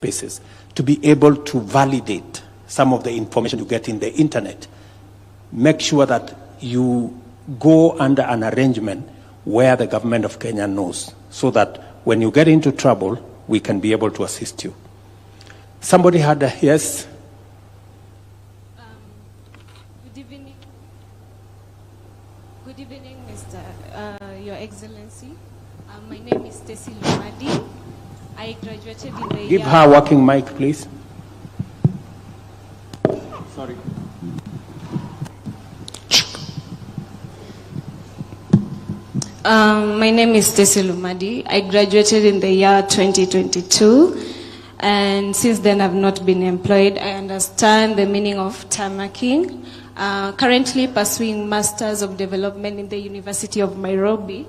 basis to be able to validate some of the information you get in the internet. Make sure that you go under an arrangement where the government of Kenya knows, so that when you get into trouble, we can be able to assist you. Somebody had a yes? Good evening, Mr. Your Excellency. My name is Stacy Lumadi. I graduated in the Give her a working mic, please. Sorry. My name is Stacy Lumadi. I graduated in the year 2022, and since then I've not been employed. I understand the meaning of tarmacking. Currently pursuing Masters of Development in the University of Nairobi.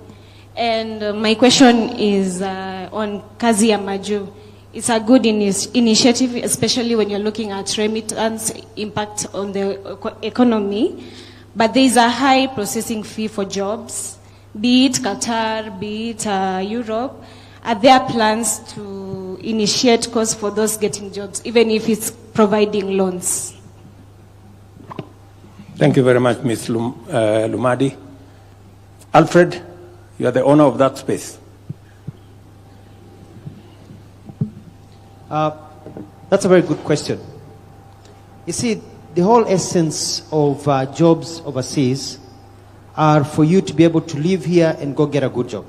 And my question is on Kazi ya Maju. It's a good initiative, especially when you're looking at remittance impact on the economy. But there is a high processing fee for jobs, be it Qatar, be it Europe. Are there plans to initiate course for those getting jobs, even if it's providing loans? Thank you very much, Ms. Lumadi. Alfred, you are the owner of that space. That's a very good question. You see, the whole essence of jobs overseas are for you to be able to live here and go get a good job.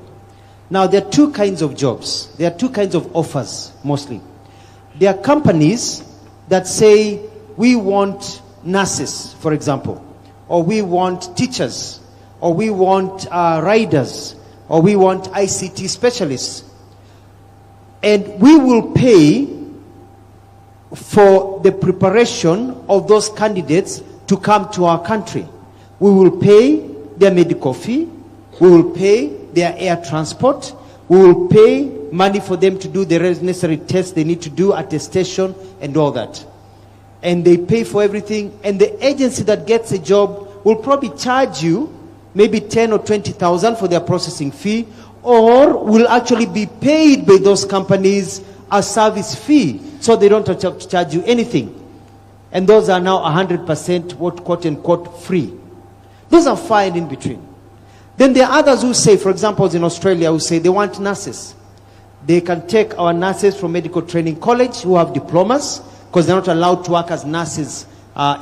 Now, there are two kinds of jobs. There are two kinds of offers, mostly. There are companies that say, we want nurses, for example, or we want teachers, or we want riders, or we want ICT specialists. And we will pay for the preparation of those candidates to come to our country. We will pay their medical fee, we will pay their air transport, we will pay money for them to do the necessary tests they need to do, attestation and all that. And they pay for everything, and the agency that gets a job will probably charge you maybe 10 or 20,000 for their processing fee, or will actually be paid by those companies a service fee, so they don't have to charge you anything. And those are now 100% what quote unquote free. Those are fine in between. Then there are others who say, for example, in Australia, who say they want nurses. They can take our nurses from medical training college who have diplomas, because they're not allowed to work as nurses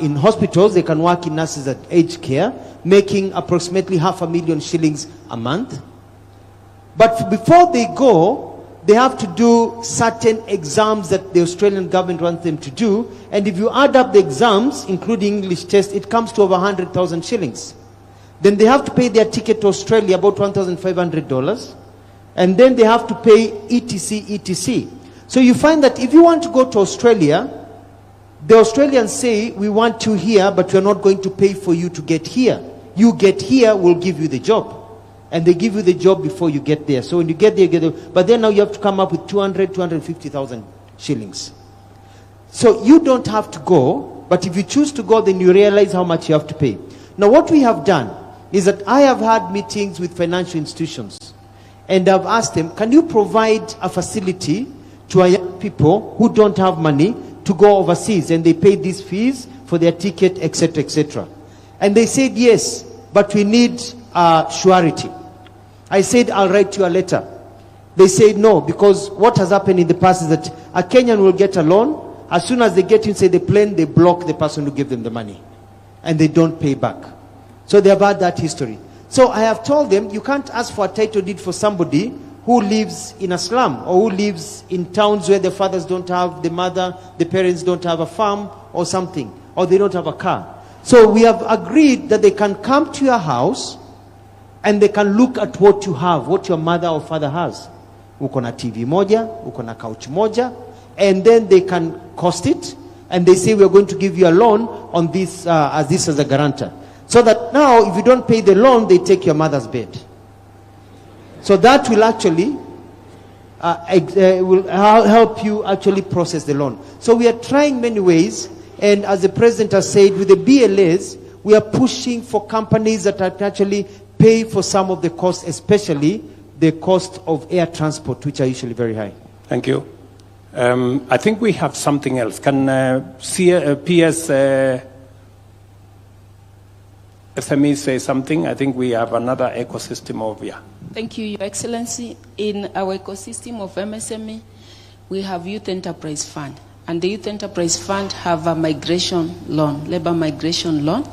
in hospitals. They can work in nurses at aged care, making approximately 500,000 shillings a month. But before they go, they have to do certain exams that the Australian government wants them to do. And if you add up the exams, including English test, it comes to over 100,000 shillings. Then they have to pay their ticket to Australia, about $1,500. And then they have to pay etc. So you find that if you want to go to Australia, the Australians say, we want you here, but we're not going to pay for you to get here. You get here, we'll give you the job. And they give you the job before you get there. So when you get there, you get there. But then now you have to come up with 250,000 shillings. So you don't have to go, but if you choose to go, then you realize how much you have to pay. Now what we have done is that I have had meetings with financial institutions. And I've asked them, can you provide a facility to our young people who don't have money to go overseas, and they pay these fees for their ticket, etc., etc. And they said yes, but we need surety. I said, I'll write you a letter. They said no, because what has happened in the past is that a Kenyan will get a loan. As soon as they get inside the plane, they block the person who gave them the money, and they don't pay back. So they have had that history. So I have told them, you can't ask for a title deed for somebody who lives in a slum, or who lives in towns where the fathers don't have, the parents don't have a farm or something, or they don't have a car. So we have agreed that they can come to your house and they can look at what you have, what your mother or father has. Uko na TV moja, uko na couch moja, and then they can cost it, and they say, we're going to give you a loan on this as a guarantor. So that now, if you don't pay the loan, they take your mother's bed. So that will actually will help you actually process the loan. So we are trying many ways, and as the president has said, with the BLAs, we are pushing for companies that actually pay for some of the costs, especially the cost of air transport, which are usually very high. Thank you. I think we have something else. Can PS SME say something? I think we have another ecosystem over here. Thank you, Your Excellency. In our ecosystem of MSME, we have Youth Enterprise Fund. And the Youth Enterprise Fund have a migration loan, labor migration loan.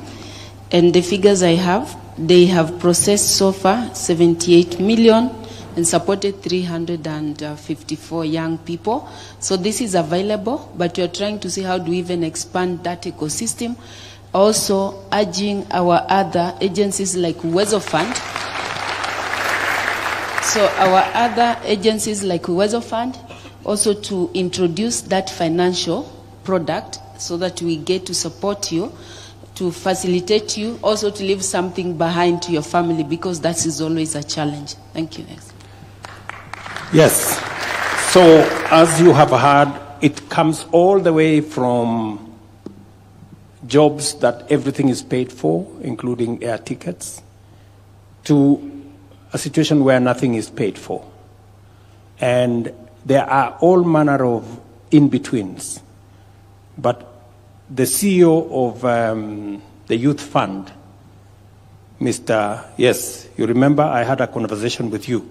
And the figures I have, they have processed so far 78 million and supported 354 young people. So this is available, but we're trying to see how do we even expand that ecosystem. Also urging our other agencies like Uwezo Fund. So our other agencies like Uwezo Fund also to introduce that financial product so that we get to support you, to facilitate you, also to leave something behind to your family, because that is always a challenge. Thank you. Yes. So as you have heard, it comes all the way from jobs that everything is paid for, including air tickets, to a situation where nothing is paid for. And there are all manner of in-betweens. But the CEO of the Youth Fund, Mr. Yes, you remember I had a conversation with you,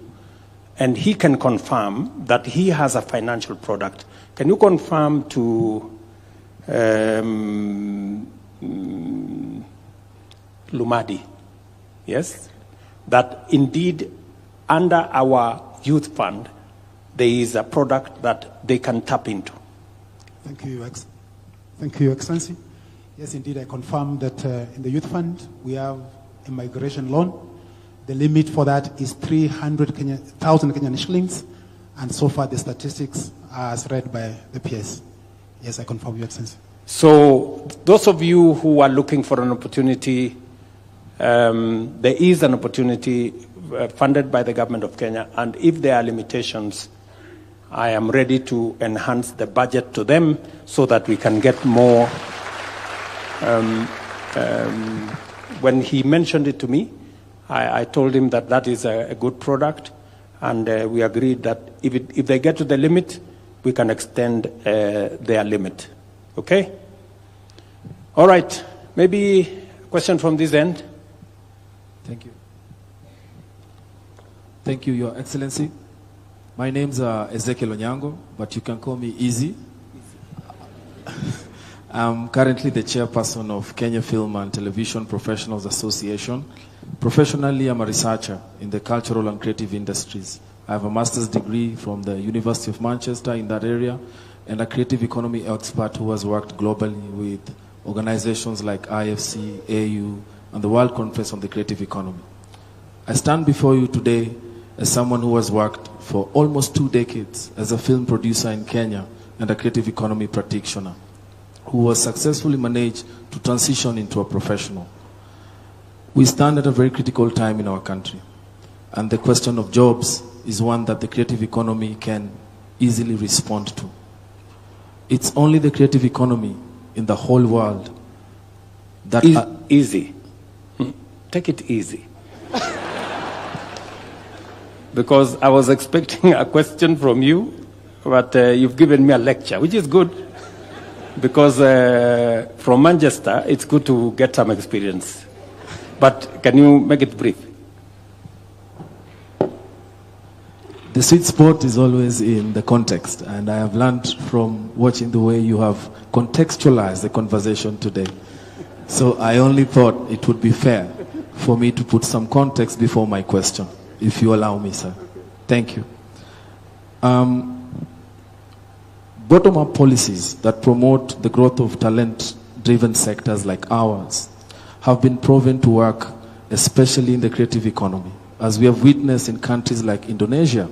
and he can confirm that he has a financial product. Can you confirm to Lumadi, yes, that indeed under our youth fund there is a product that they can tap into? Thank you, Thank you, Your Excellency. Yes, indeed, I confirm that in the youth fund we have a migration loan. The limit for that is 300,000 Kenyan shillings, and so far the statistics are as read by the PS. Yes, I confirm, Your Excellency. So those of you who are looking for an opportunity, there is an opportunity funded by the government of Kenya, and if there are limitations, I am ready to enhance the budget to them so that we can get more. When he mentioned it to me, I told him that that is a good product, and we agreed that if they get to the limit, we can extend their limit. Okay? All right. Maybe a question from this end. Thank you. Thank you, Your Excellency. My name's Ezekiel Onyango, but you can call me Easy. I'm currently the chairperson of Kenya Film and Television Professionals Association. Professionally, I'm a researcher in the cultural and creative industries. I have a master's degree from the University of Manchester in that area, and a creative economy expert who has worked globally with organizations like IFC, AU, and the World Conference on the Creative Economy. I stand before you today as someone who has worked for almost 2 decades as a film producer in Kenya and a creative economy practitioner, who has successfully managed to transition into a professional. We stand at a very critical time in our country, and the question of jobs is one that the creative economy can easily respond to. It's only the creative economy in the whole world that... Easy. Take it easy. Because I was expecting a question from you, but you've given me a lecture, which is good. Because from Manchester, it's good to get some experience. But can you make it brief? The sweet spot is always in the context, and I have learned from watching the way you have contextualized the conversation today. So I only thought it would be fair for me to put some context before my question, if you allow me, sir. Thank you. Bottom-up policies that promote the growth of talent-driven sectors like ours have been proven to work, especially in the creative economy, as we have witnessed in countries like Indonesia,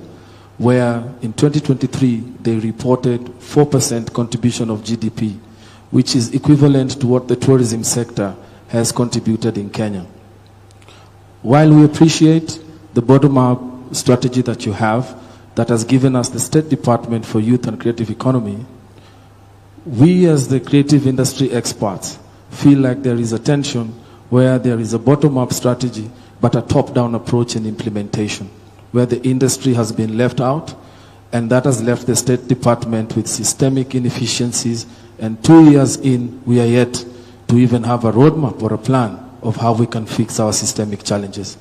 where in 2023 they reported 4% contribution of GDP, which is equivalent to what the tourism sector has contributed in Kenya. While we appreciate the bottom-up strategy that you have, that has given us the State Department for Youth and Creative Economy, we as the creative industry experts feel like there is a tension where there is a bottom-up strategy but a top-down approach in implementation, where the industry has been left out and that has left the State Department with systemic inefficiencies, and 2 years in, we are yet to even have a roadmap or a plan of how we can fix our systemic challenges.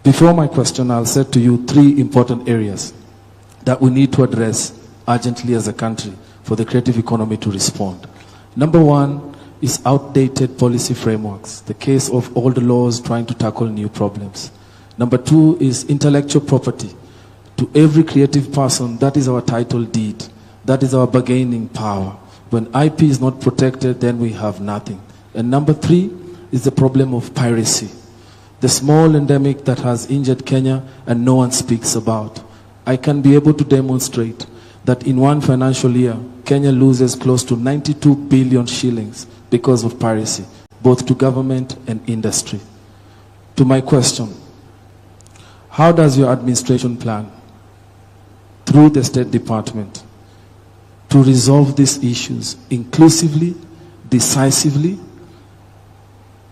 Before my question, I'll say to you 3 important areas that we need to address urgently as a country for the creative economy to respond. Number 1 is outdated policy frameworks, the case of old laws trying to tackle new problems. Number 2 is intellectual property. To every creative person, that is our title deed. That is our bargaining power. When IP is not protected, then we have nothing. And number 3 is the problem of piracy, the small endemic that has injured Kenya and no one speaks about. I can be able to demonstrate that in one financial year, Kenya loses close to 92 billion shillings because of piracy, both to government and industry. To my question, how does your administration plan, through the State Department, to resolve these issues inclusively, decisively,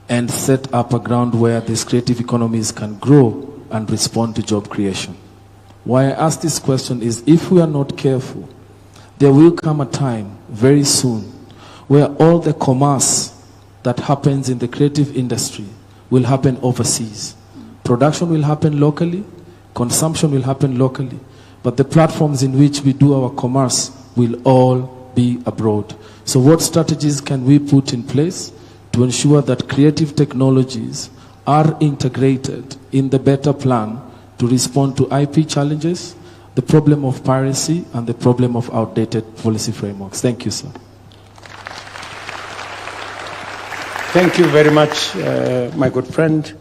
and set up a ground where these creative economies can grow and respond to job creation? Why I ask this question is, if we are not careful, there will come a time very soon where all the commerce that happens in the creative industry will happen overseas. Production will happen locally, consumption will happen locally, but the platforms in which we do our commerce will all be abroad. So what strategies can we put in place to ensure that creative technologies are integrated in the better plan to respond to IP challenges, the problem of piracy, and the problem of outdated policy frameworks? Thank you, sir. Thank you very much, my good friend.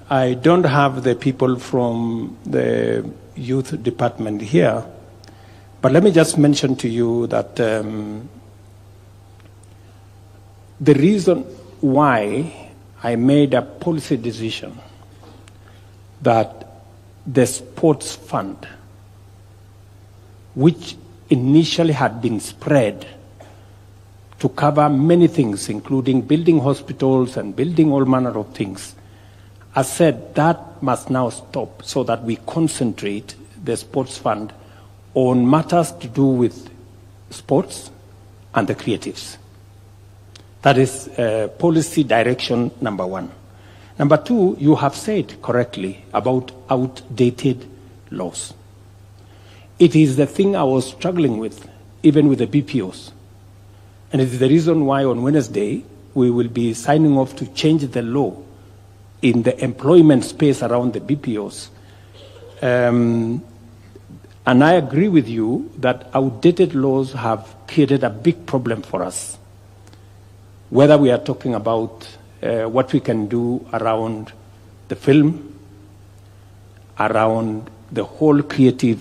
I don't have the people from the youth department here, but let me just mention to you that the reason why I made a policy decision that the sports fund, which initially had been spread to cover many things, including building hospitals and building all manner of things, I said that must now stop so that we concentrate the sports fund on matters to do with sports and the creatives. That is policy direction number 1. Number 2, you have said correctly about outdated laws. It is the thing I was struggling with, even with the BPOs. And it is the reason why on Wednesday we will be signing off to change the law in the employment space around the BPOs. And I agree with you that outdated laws have created a big problem for us. Whether we are talking about what we can do around the film, around the whole creative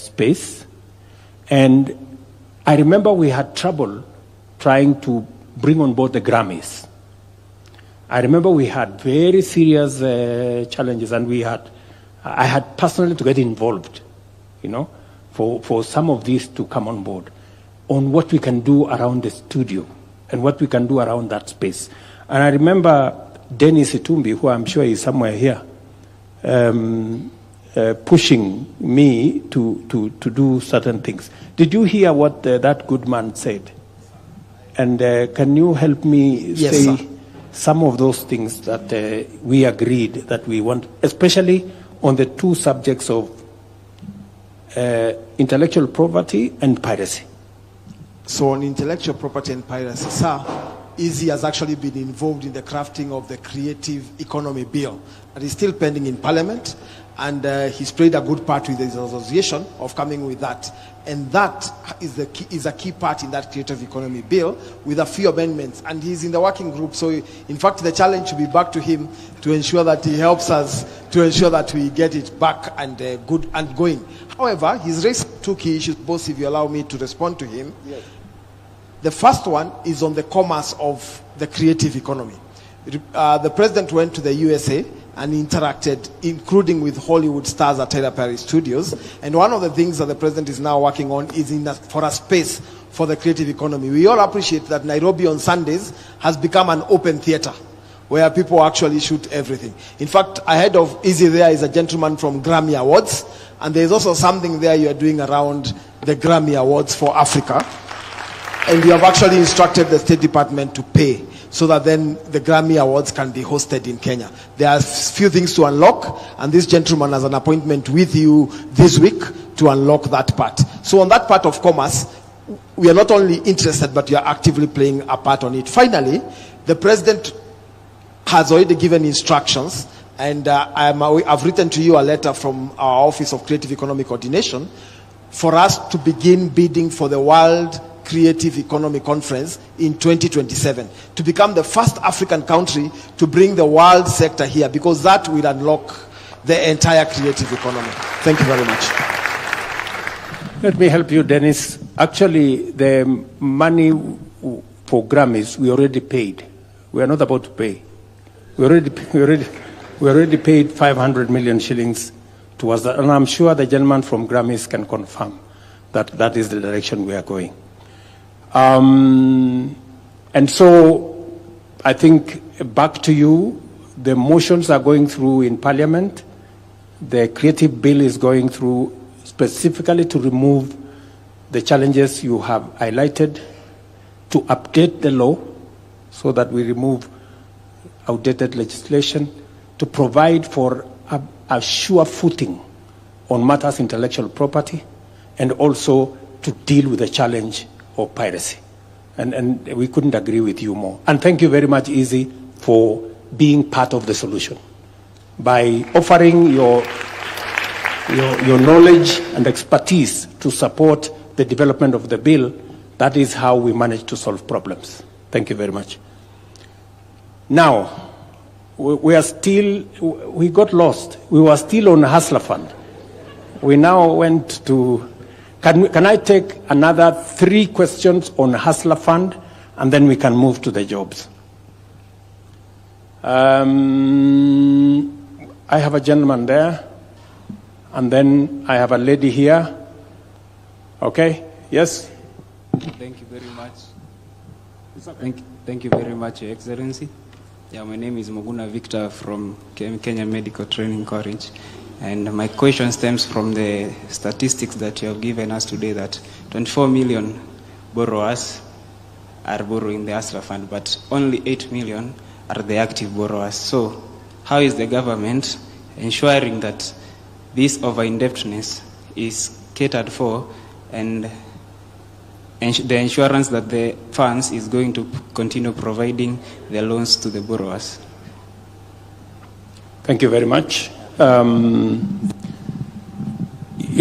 space. And I remember we had trouble trying to bring on board the Grammys. I remember we had very serious challenges, and I had personally to get involved, for some of these to come on board, on what we can do around the studio and what we can do around that space. And I remember Dennis Itumbi, who I'm sure is somewhere here, pushing me to do certain things. Did you hear what that good man said? And can you help me say some of those things that we agreed that we want, especially on the 2 subjects of intellectual property and piracy? So on intellectual property and piracy, sir, Easy has actually been involved in the crafting of the Creative Economy Bill that is still pending in Parliament, and he's played a good part with his association of coming with that. And that is a key part in that Creative Economy Bill with a few amendments, and he's in the working group. So in fact the challenge should be back to him to ensure that he helps us to ensure that we get it back and good and going. However, he's raised 2 key issues, both, if you allow me to respond to him. Yes. The first one is on the commerce of the creative economy. The president went to the USA and interacted, including with Hollywood stars at Tyler Perry Studios. And one of the things that the president is now working on is for a space for the creative economy. We all appreciate that Nairobi on Sundays has become an open theater, where people actually shoot everything. In fact, ahead of Easy there is a gentleman from Grammy Awards, and there's also something there you are doing around the Grammy Awards for Africa. And you have actually instructed the State Department to pay so that then the Grammy Awards can be hosted in Kenya. There are few things to unlock, and this gentleman has an appointment with you this week to unlock that part. So on that part of commerce, we are not only interested, but we are actively playing a part on it. Finally, the president has already given instructions, and I've written to you a letter from our Office of Creative Economic Coordination for us to begin bidding for the World Creative Economy Conference in 2027 to become the first African country to bring the world sector here, because that will unlock the entire creative economy. Thank you very much. Let me help you, Dennis. Actually, the money for Grammys, we already paid. We are not about to pay. We already paid 500 million shillings towards that. And I'm sure the gentleman from Grammys can confirm that that is the direction we are going. And so I think back to you, the motions are going through in Parliament. The creative bill is going through specifically to remove the challenges you have highlighted, to update the law so that we remove outdated legislation, to provide for a sure footing on matters intellectual property, and also to deal with the challenge of piracy. And we couldn't agree with you more. And thank you very much, Izzy, for being part of the solution. By offering your knowledge and expertise to support the development of the bill, that is how we manage to solve problems. Thank you very much. Now, we got lost. We were still on Hustler Fund. We now went to, can I take another 3 questions on Hustler Fund, and then we can move to the jobs? I have a gentleman there, and then I have a lady here. Okay, yes? Thank you very much. Thank you very much, Your Excellency. Yeah, my name is Moguna Victor from Kenya Medical Training College. And my question stems from the statistics that you have given us today, that 24 million borrowers are borrowing the Hustler Fund, but only 8 million are the active borrowers. So how is the government ensuring that this over-indebtedness is catered for, and the insurance that the funds is going to continue providing the loans to the borrowers? Thank you very much. You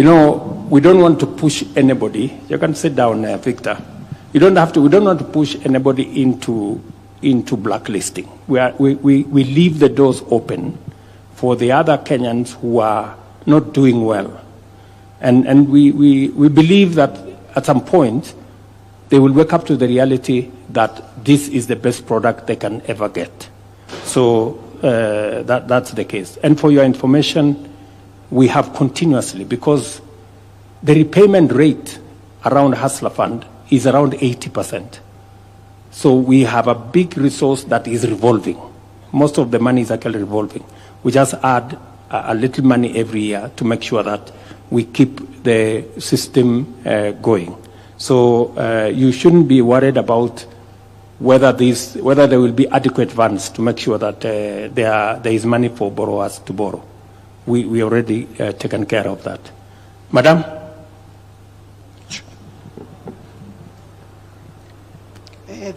know, we don't want to push anybody. You can sit down there, Victor. We don't want to push anybody into blacklisting. We leave the doors open for the other Kenyans who are not doing well. And we believe that at some point they will wake up to the reality that this is the best product they can ever get. So that's the case. And for your information, we have continuously, because the repayment rate around Hustler Fund is around 80%. So we have a big resource that is revolving. Most of the money is actually revolving. We just add a little money every year to make sure that we keep the system going. So you shouldn't be worried about whether there will be adequate funds to make sure that there is money for borrowers to borrow. We already taken care of that. Madam?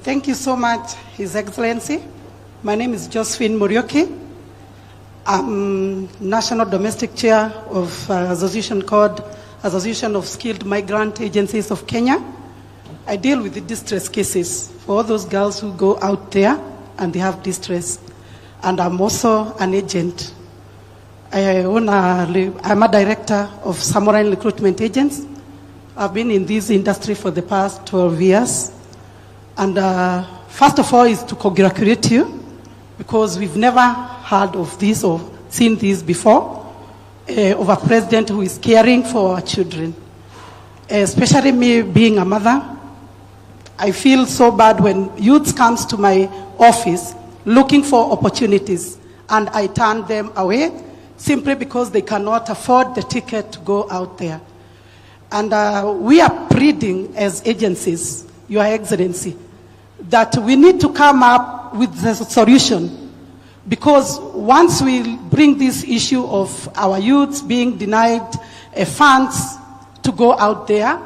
Thank you so much, His Excellency. My name is Josephine Murioki. I'm National Domestic Chair of an association called Association of Skilled Migrant Agencies of Kenya. I deal with the distress cases for all those girls who go out there and they have distress. And I'm also an agent. I'm a director of Samurai Recruitment Agents. I've been in this industry for the past 12 years. And first of all is to congratulate you, because we've never heard of this or seen this before, of a president who is caring for our children. Especially me being a mother, I feel so bad when youth comes to my office looking for opportunities, and I turn them away simply because they cannot afford the ticket to go out there. And we are pleading as agencies, Your Excellency, that we need to come up with the solution, because once we bring this issue of our youths being denied funds to go out there,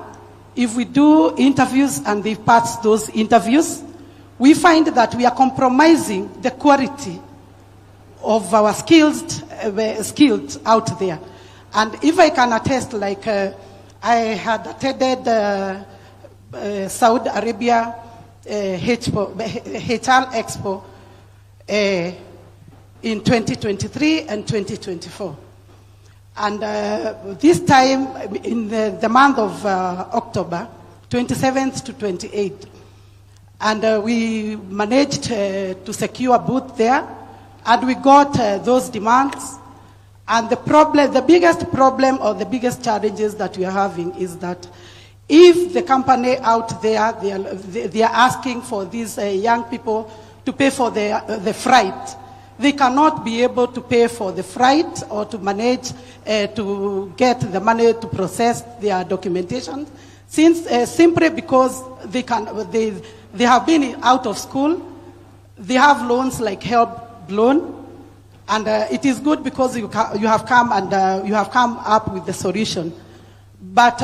if we do interviews and they pass those interviews, we find that we are compromising the quality of our skilled out there. And if I can attest, like I had attended Saudi Arabia HR Expo in 2023 and 2024. And this time, in the month of October, 27th to 28th, and we managed to secure a booth there, and we got those demands. And the biggest problem or the biggest challenges that we are having is that if the company out there, they are asking for these young people to pay for the freight, they cannot be able to pay for the freight or to manage to get the money to process their documentation, since simply because they have been out of school, they have loans like help loan, and it is good because you have come and you have come up with the solution. But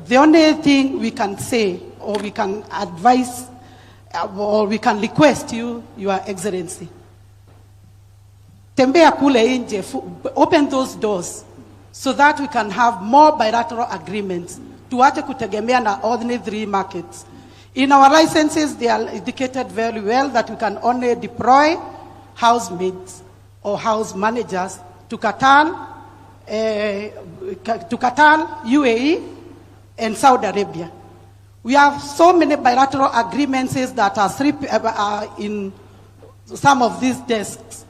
the only thing we can say, or we can advise, or we can request you, Your Excellency, tembea kule nje, open those doors so that we can have more bilateral agreements. Tuache kutegemea na ordinary 3 markets. In our licenses, they are indicated very well that we can only deploy housemaids or house managers to Qatar, UAE, and Saudi Arabia. We have so many bilateral agreements that are in some of these desks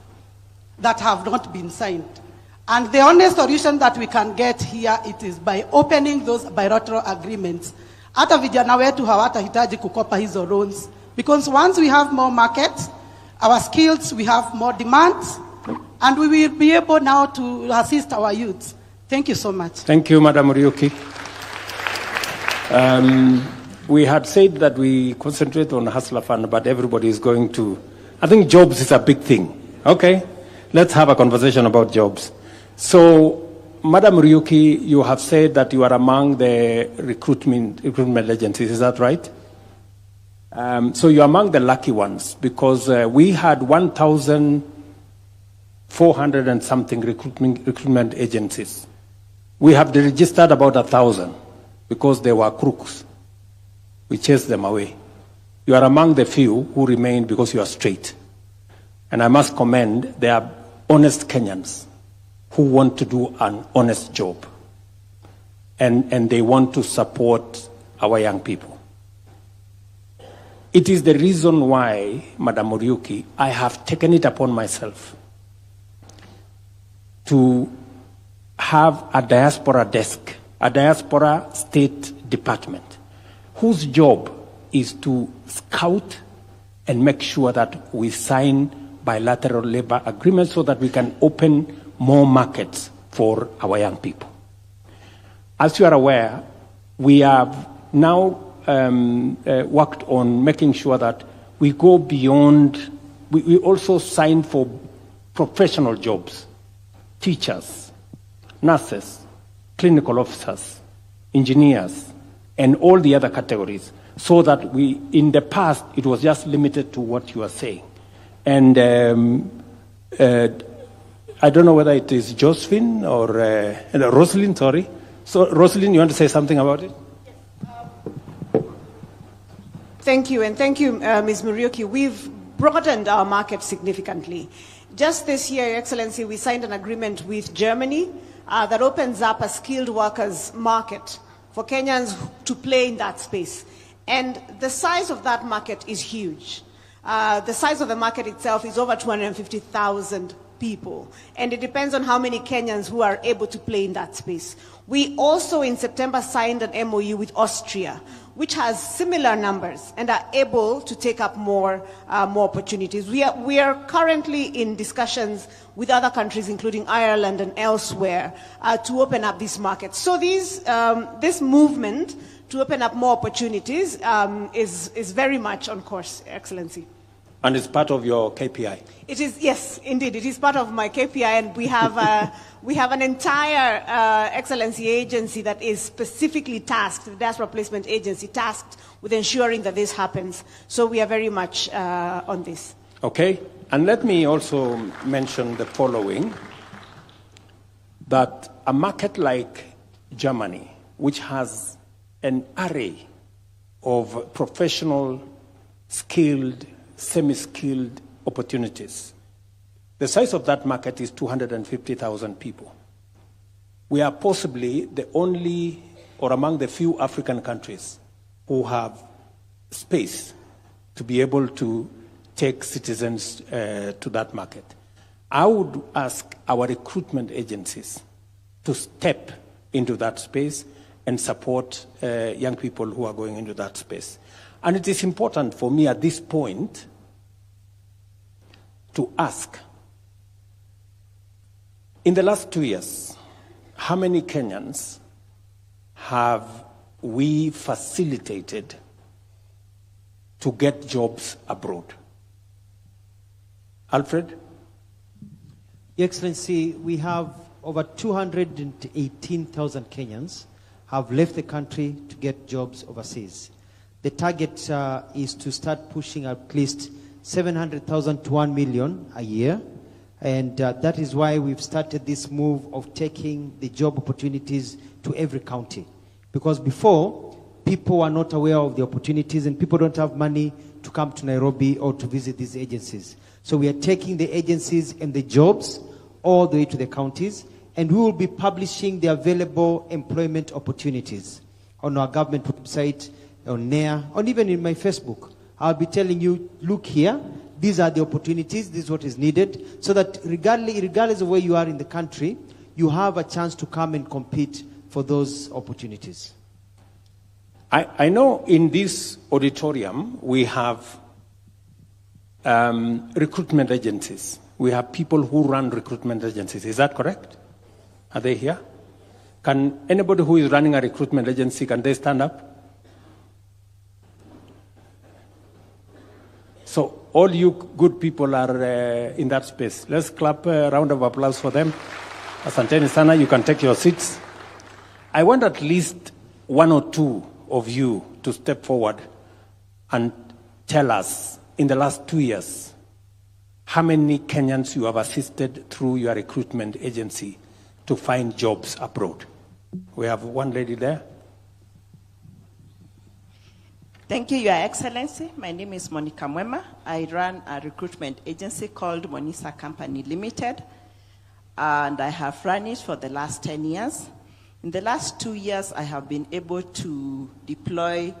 that have not been signed. And the only solution that we can get here, it is by opening those bilateral agreements. Hata vijana wetu hawatahitaji kukopa hizo loans, because once we have more markets, our skills, we have more demands, and we will be able now to assist our youths. Thank you so much. Thank you, Madam Ryuki. We had said that we concentrate on Hustler Fund, but everybody is going to, I think jobs is a big thing. Okay, let's have a conversation about jobs. So, Madam Ryuki, you have said that you are among the recruitment agencies, is that right? So you're among the lucky ones, because we had 1,400 and something recruitment agencies. We have registered about 1,000 because they were crooks. We chased them away. You are among the few who remain because you are straight. And I must commend, they are honest Kenyans who want to do an honest job. And they want to support our young people. It is the reason why, Madam Ryuki, I have taken it upon myself to have a diaspora desk, a diaspora state department, whose job is to scout and make sure that we sign bilateral labor agreements so that we can open more markets for our young people. As you are aware, we have now worked on making sure that we go beyond, we also sign for professional jobs, teachers, nurses, clinical officers, engineers, and all the other categories, so that we, in the past, it was just limited to what you are saying. And I don't know whether it is Josephine or Rosalind, sorry. So, Rosalind, you want to say something about it? Thank you, and thank you, Ms. Muriuki. We've broadened our market significantly. Just this year, Your Excellency, we signed an agreement with Germany that opens up a skilled workers market for Kenyans to play in that space. And the size of that market is huge. The size of the market itself is over 250,000 people. And it depends on how many Kenyans who are able to play in that space. We also, in September, signed an MOU with Austria, which has similar numbers and are able to take up more opportunities. We are currently in discussions with other countries, including Ireland and elsewhere, to open up these markets. So this movement to open up more opportunities is very much on course, Excellency. And it's part of your KPI? It is, yes, indeed. It is part of my KPI, and we have an entire Excellency agency that is specifically tasked, the Diaspora Placement Agency, tasked with ensuring that this happens. So we are very much on this. Okay. And let me also mention the following, that a market like Germany, which has an array of professional, skilled, semi-skilled opportunities. The size of that market is 250,000 people. We are possibly the only, or among the few African countries who have space to be able to take citizens to that market. I would ask our recruitment agencies to step into that space and support young people who are going into that space. And it is important for me at this point to ask, in the last 2 years, how many Kenyans have we facilitated to get jobs abroad? Alfred? Your Excellency, we have over 218,000 Kenyans have left the country to get jobs overseas. The target is to start pushing at least 700,000 to 1 million a year. And that is why we've started this move of taking the job opportunities to every county. Because before, people were not aware of the opportunities and people don't have money to come to Nairobi or to visit these agencies. So we are taking the agencies and the jobs all the way to the counties, and we will be publishing the available employment opportunities on our government website, on NAIR, or even in my Facebook. I'll be telling you, look here, these are the opportunities, this is what is needed, so that regardless of where you are in the country, you have a chance to come and compete for those opportunities. I know in this auditorium we have recruitment agencies. We have people who run recruitment agencies. Is that correct? Are they here? Can anybody who is running a recruitment agency, can they stand up? So all you good people are in that space. Let's clap a round of applause for them. Asanteni sana, you can take your seats. I want at least one or two of you to step forward and tell us, in the last 2 years, how many Kenyans you have assisted through your recruitment agency to find jobs abroad. We have one lady there. Thank you, Your Excellency. My name is Monica Mwema. I run a recruitment agency called Monisa Company Limited, and I have run it for the last 10 years. In the last 2 years, I have been able to deploy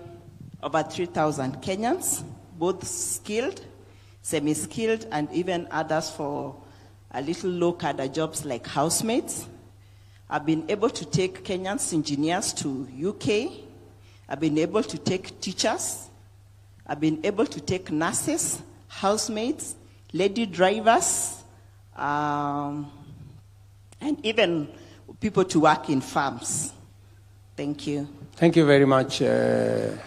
over 3,000 Kenyans, both skilled, semi-skilled, and even others for a little low-cadre jobs like housemaids. I've been able to take Kenyans engineers to UK. I've been able to take teachers. I've been able to take nurses, housemaids, lady drivers, and even people to work in farms. Thank you. Thank you very much. You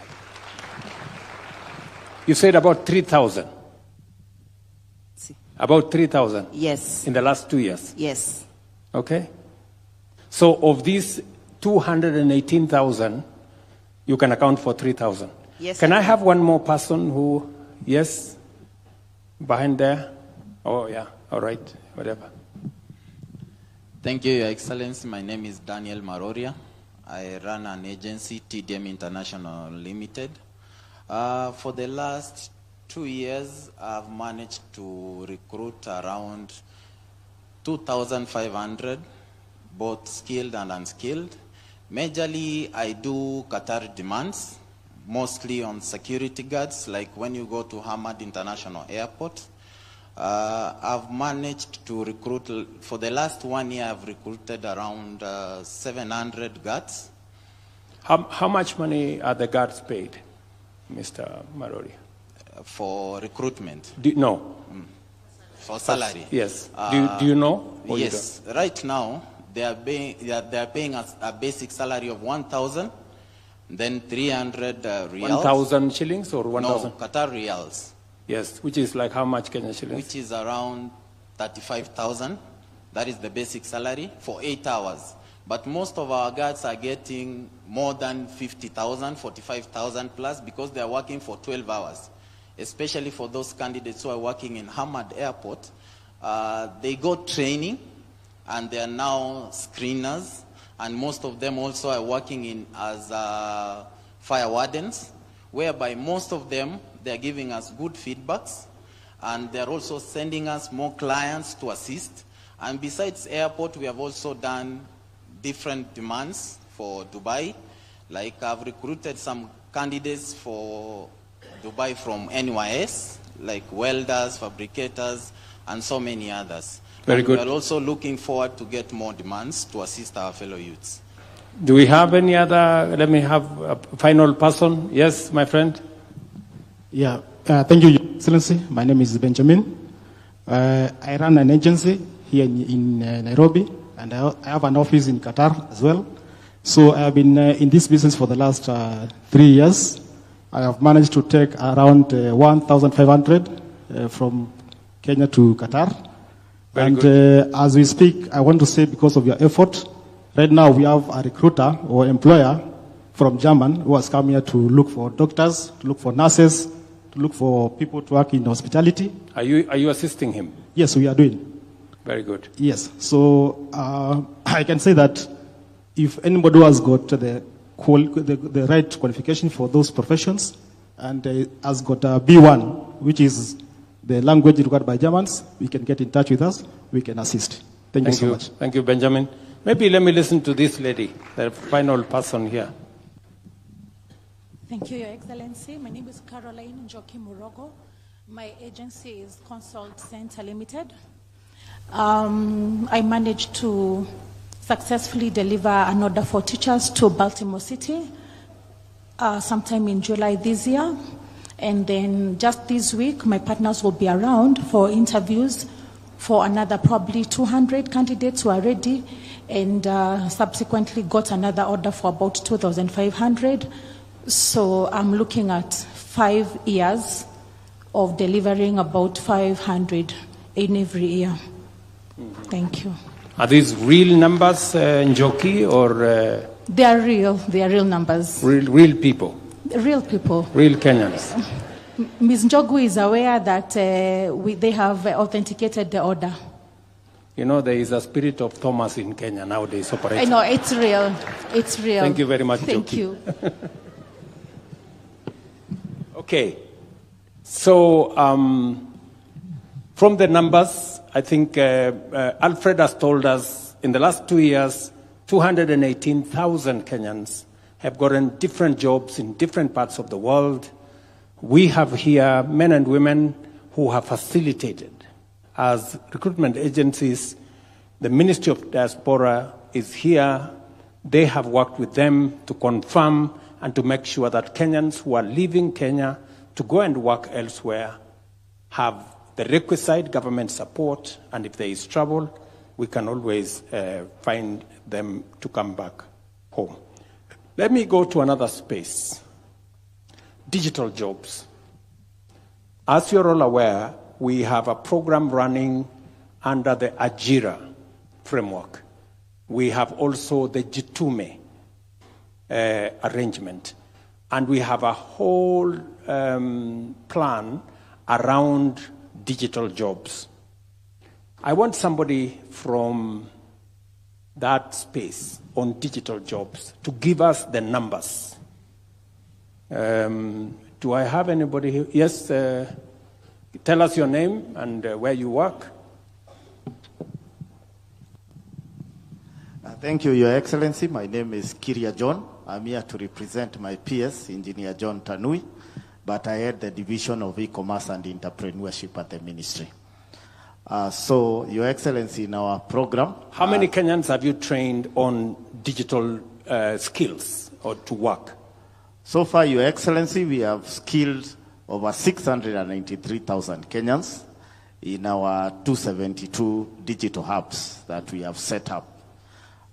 said about 3,000. About 3,000? Yes. In the last 2 years? Yes. Okay. So of these 218,000, you can account for 3,000. Yes. Can I have one more person who, yes, behind there? Oh, yeah, all right, whatever. Thank you, Your Excellency. My name is Daniel Maroria. I run an agency, TDM International Limited. For the last 2 years, I've managed to recruit around 2,500, both skilled and unskilled. Majorly, I do Qatar demands, mostly on security guards, like when you go to Hamad International Airport. I've managed to recruit, for the last 1 year, I've recruited around 700 guards. How much money are the guards paid, Mr. Marori? For recruitment? No. For salary? Yes. Do you know? Yes. Right now, they are paying us a basic salary of 1,000, then 300 riyals. 1,000 shillings or 1,000? No, Qatar riyals. Yes, which is like how much Kenyan shillings? Which is around 35,000. That is the basic salary for 8 hours. But most of our guards are getting more than 50,000, 45,000 plus because they are working for 12 hours. Especially for those candidates who are working in Hamad Airport. They got training and they are now screeners. And most of them also are working as fire wardens, whereby most of them, they're giving us good feedbacks, and they're also sending us more clients to assist. And besides airport, we have also done different demands for Dubai. Like I've recruited some candidates for Dubai from NYS, like welders, fabricators, and so many others. Very good. We're also looking forward to get more demands to assist our fellow youths. Do we have any other? Let me have a final person. Yes, my friend. Yeah, thank you, Your Excellency. My name is Benjamin. I run an agency here in Nairobi, and I have an office in Qatar as well. So I have been in this business for the last 3 years. I have managed to take around 1,500 from Kenya to Qatar. Very and good. As we speak, I want to say because of your effort, right now we have a recruiter or employer from German who has come here to look for doctors, to look for nurses, to look for people to work in hospitality. Are you assisting him? Yes, we are doing. Very good. Yes. So I can say that if anybody who has got the right qualification for those professions and has got a B1, which is the language required by Germans, we can get in touch with us. We can assist. Thank you so much. Thank you, Benjamin. Maybe let me listen to this lady, the final person here. Thank you, Your Excellency. My name is Caroline Njoki Murogo. My agency is Consult Center Limited. I managed to successfully deliver an order for teachers to Baltimore City sometime in July this year. And then just this week, my partners will be around for interviews for another probably 200 candidates who are ready, and subsequently got another order for about 2,500. So I'm looking at 5 years of delivering about 500 in every year. Thank you. Are these real numbers, Njoki, or? They are real numbers. Real people? Real people. Real Kenyans. Ms. Njogu is aware that they have authenticated the order. You know, there is a spirit of Thomas in Kenya nowadays operating. I know, it's real. It's real. Thank you very much, Thank Njoki. you. Okay. So, from the numbers, I think Alfred has told us in the last 2 years, 218,000 Kenyans have gotten different jobs in different parts of the world. We have here men and women who have facilitated as recruitment agencies. The Ministry of Diaspora is here. They have worked with them to confirm and to make sure that Kenyans who are leaving Kenya to go and work elsewhere have the requisite government support, and if there is trouble, we can always find them to come back home. Let me go to another space, digital jobs. As you're all aware, we have a program running under the Ajira framework. We have also the Jitume arrangement. And we have a whole plan around digital jobs. I want somebody from that space on digital jobs to give us the numbers. Do I have anybody here? Yes, tell us your name and where you work. Thank you, Your Excellency. My name is Kiria John. I'm here to represent my PS, Engineer John Tanui, but I head the Division of E-Commerce and Entrepreneurship at the Ministry. So, Your Excellency, in our program... How many Kenyans have you trained on digital skills or to work? So far, Your Excellency, we have skilled over 693,000 Kenyans in our 272 digital hubs that we have set up.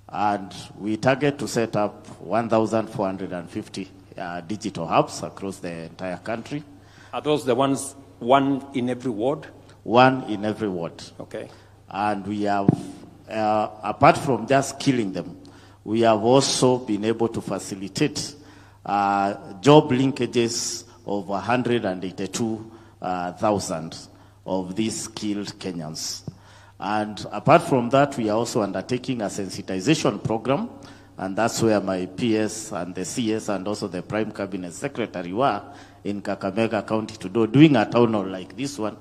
And we target to set up 1,450 digital hubs across the entire country. Are those the ones, one in every ward? One in every ward. Okay. And we have, apart from just killing them, we have also been able to facilitate job linkages of 182,000 of these skilled Kenyans. And apart from that, we are also undertaking a sensitization program, and that's where my PS and the CS and also the Prime Cabinet Secretary were in Kakamega County to doing a town hall like this one,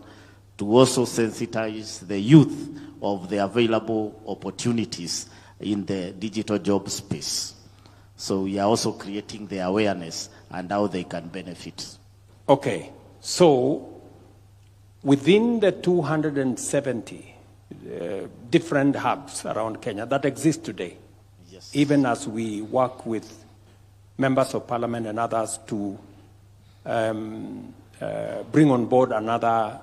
to also sensitize the youth of the available opportunities in the digital job space. So we are also creating the awareness and how they can benefit. Okay, so within the 270 different hubs around Kenya that exist today, yes, even as we work with members of parliament and others to bring on board another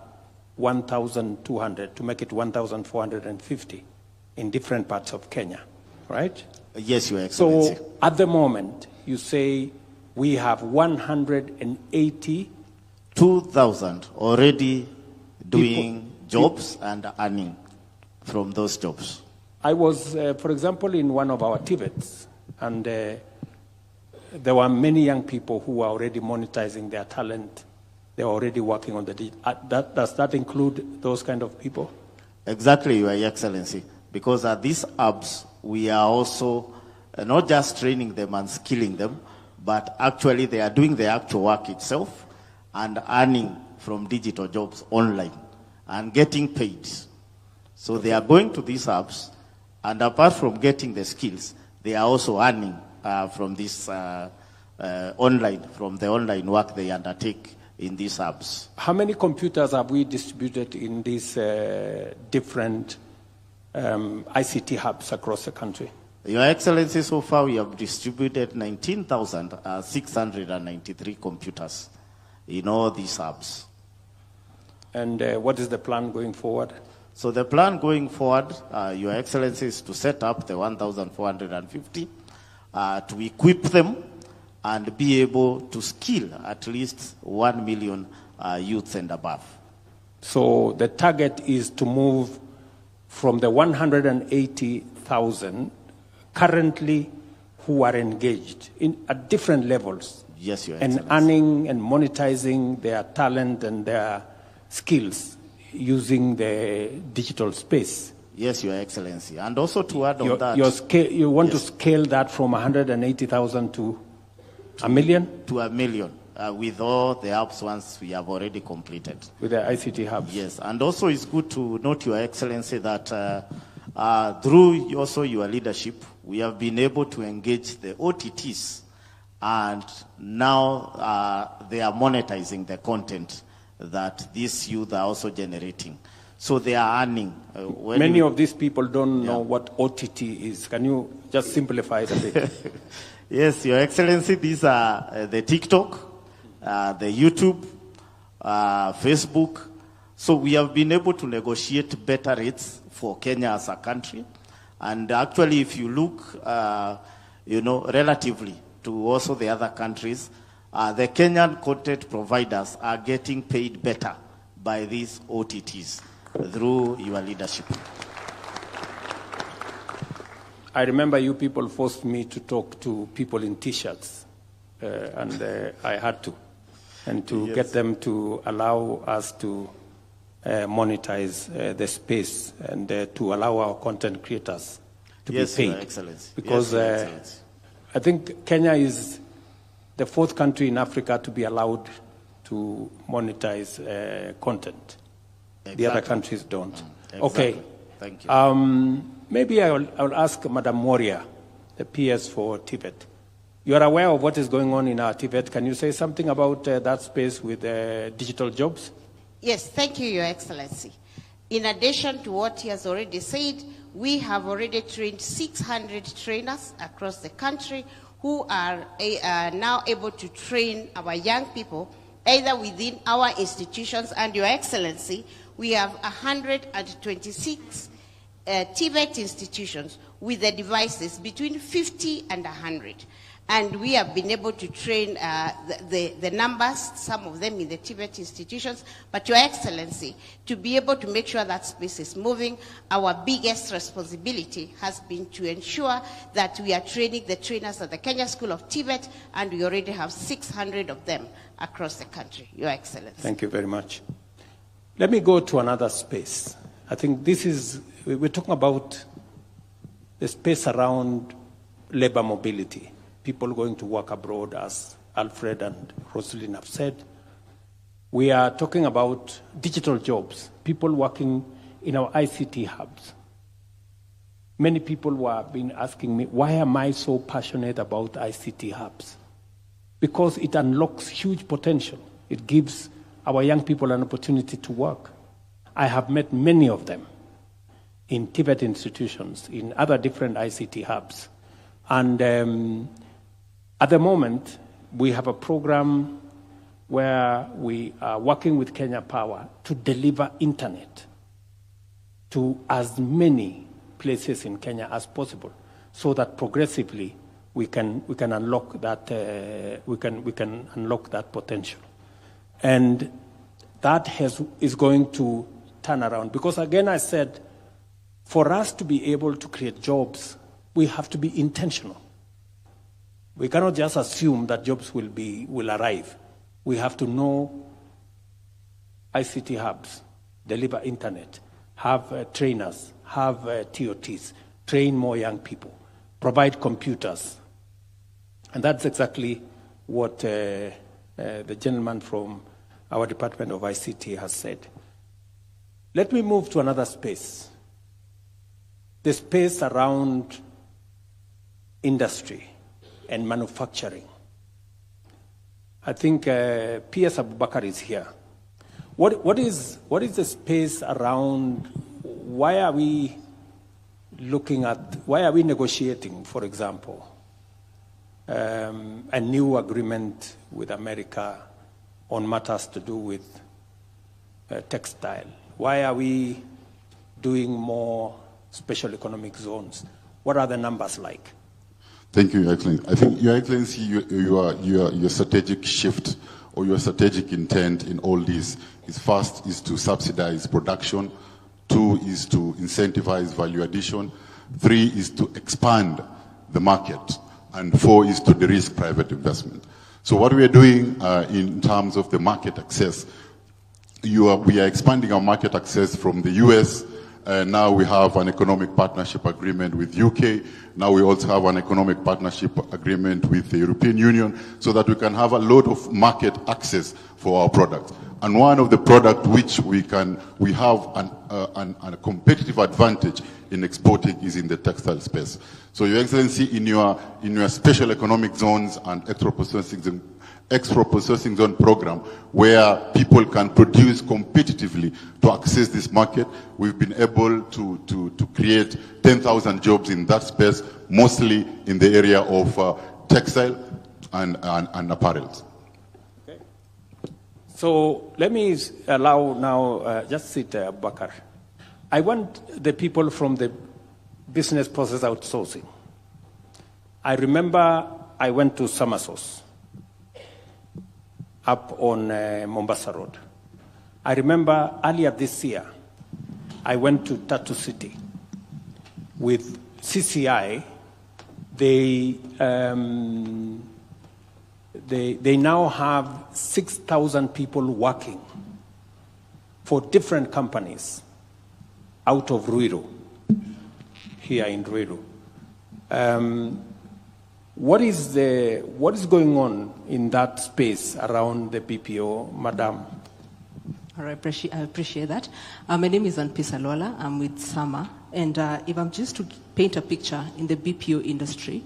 1,200 to make it 1,450 in different parts of Kenya, right? Yes, Your Excellency. So at the moment, you say we have 182,000 already doing jobs and earning from those jobs. I was, for example, in one of our TVETs, and there were many young people who were already monetizing their talent. They were already working on the does that include those kind of people? Exactly, Your Excellency. Because at these hubs, we are also not just training them and skilling them, but actually they are doing the actual work itself and earning from digital jobs online and getting paid. So they are going to these hubs, and apart from getting the skills, they are also earning from this online, from the online work they undertake in these hubs. How many computers have we distributed in these different ICT hubs across the country? Your Excellency, so far we have distributed 19,693 computers in all these hubs. And what is the plan going forward? So the plan going forward, Your Excellency, is to set up the 1,450, to equip them and be able to skill at least 1 million youths and above. So the target is to move from the 180,000 currently who are engaged at different levels. Yes, Your and Excellency. earning and monetizing their talent and their skills using the digital space. Yes, Your Excellency. And also to add on that... you want to scale that from 180,000 to 1 million? To 1 million, with all the hubs once we have already completed. With the ICT hubs? Yes, and also it's good to note, Your Excellency, that through also your leadership, we have been able to engage the OTTs, and now they are monetizing the content that these youth are also generating. So they are earning. Many of these people don't know what OTT is. Can you just simplify it a bit? Yes, Your Excellency, these are the TikTok, the YouTube, Facebook. So we have been able to negotiate better rates for Kenya as a country. And actually, if you look, relatively to also the other countries, the Kenyan content providers are getting paid better by these OTTs through your leadership. I remember you people forced me to talk to people in T-shirts, and I had to, and to get them to allow us to monetize the space and to allow our content creators to be paid. Your Excellency. Because Your Excellency. I think Kenya is the fourth country in Africa to be allowed to monetize content. Exactly. The other countries don't. Exactly. Okay. Thank you. Maybe I'll ask Madam Moria, the PS for Tibet. You are aware of what is going on in our Tibet. Can you say something about that space with digital jobs? Yes, thank you, Your Excellency. In addition to what he has already said, we have already trained 600 trainers across the country who are now able to train our young people either within our institutions, and Your Excellency, we have 126 TVET institutions with the devices between 50 and 100. And we have been able to train the numbers, some of them in the TVET institutions. But Your Excellency, to be able to make sure that space is moving, our biggest responsibility has been to ensure that we are training the trainers at the Kenya School of TVET, and we already have 600 of them across the country, Your Excellency. Thank you very much. Let me go to another space. I think we're talking about the space around labor mobility. People going to work abroad, as Alfred and Rosalyn have said. We are talking about digital jobs, people working in our ICT hubs. Many people have been asking me, why am I so passionate about ICT hubs? Because it unlocks huge potential. It gives our young people an opportunity to work. I have met many of them in TVET institutions, in other different ICT hubs. And at the moment, we have a program where we are working with Kenya Power to deliver internet to as many places in Kenya as possible, so that progressively we can unlock that we can unlock that potential, and that is going to turn around. Because again, I said, for us to be able to create jobs, we have to be intentional. We cannot just assume that jobs will arrive. We have to know ICT hubs, deliver internet, have trainers, have TOTs, train more young people, provide computers. And that's exactly what the gentleman from our Department of ICT has said. Let me move to another space, the space around industry and manufacturing. I think P.S. Abubakar is here. What is the space around, why are we negotiating, for example, a new agreement with America on matters to do with textile? Why are we doing more special economic zones? What are the numbers like? Thank you, Your Excellency. I think, Your Excellency, your strategic shift or your strategic intent in all this is, first, is to subsidize production. 2 is to incentivize value addition. 3 is to expand the market. And 4 is to de-risk private investment. So what we are doing in terms of the market access, we are expanding our market access from the US. Now we have an economic partnership agreement with UK. Now we also have an economic partnership agreement with the European Union, so that we can have a lot of market access for our products. And one of the products which we have a competitive advantage in exporting is in the textile space. So, Your Excellency, in your special economic zones and extra processing zone program, where people can produce competitively to access this market, we've been able to create 10,000 jobs in that space, mostly in the area of textile and apparel. Okay. So let me allow now, just sit there, Bakar. I want the people from the business process outsourcing. I remember I went to Samasos up on Mombasa Road. I remember earlier this year, I went to Tatu City with CCI. They now have 6,000 people working for different companies out of Ruiru, here in Ruiru. What is going on in that space around the BPO, Madam? All right, I appreciate that. My name is Anpisa Lola. I'm with Sama. And if I'm just to paint a picture in the BPO industry,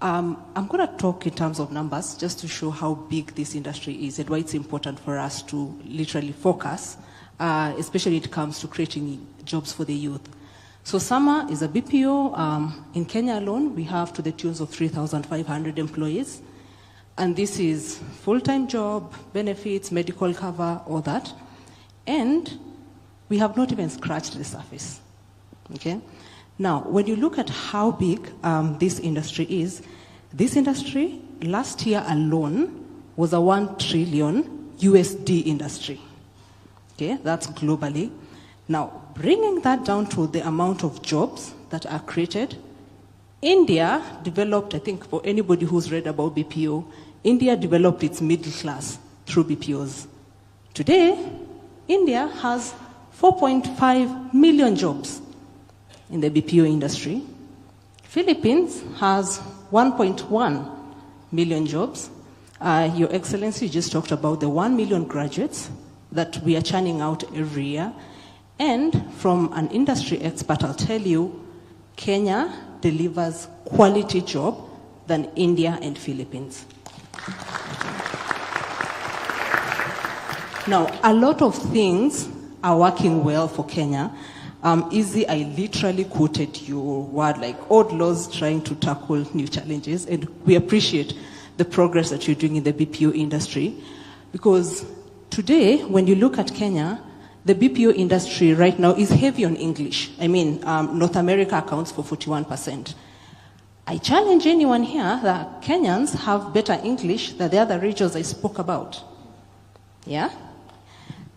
I'm going to talk in terms of numbers just to show how big this industry is and why it's important for us to literally focus especially when it comes to creating jobs for the youth. So Sama is a BPO. In Kenya alone, we have to the tunes of 3,500 employees. And this is full-time job, benefits, medical cover, all that. And we have not even scratched the surface. Okay? Now, when you look at how big this industry is, this industry last year alone was a 1 trillion USD industry. Okay, that's globally. Now, bringing that down to the amount of jobs that are created, India developed, I think for anybody who's read about BPO, India developed its middle class through BPOs. Today, India has 4.5 million jobs in the BPO industry. Philippines has 1.1 million jobs. Your Excellency just talked about the 1 million graduates that we are churning out every year. And from an industry expert, I'll tell you, Kenya delivers quality job than India and Philippines. Now, a lot of things are working well for Kenya. Easy, I literally quoted your word like old laws trying to tackle new challenges, and we appreciate the progress that you're doing in the BPO industry, because today, when you look at Kenya, the BPO industry right now is heavy on English. I mean, North America accounts for 41%. I challenge anyone here that Kenyans have better English than the other regions I spoke about. Yeah?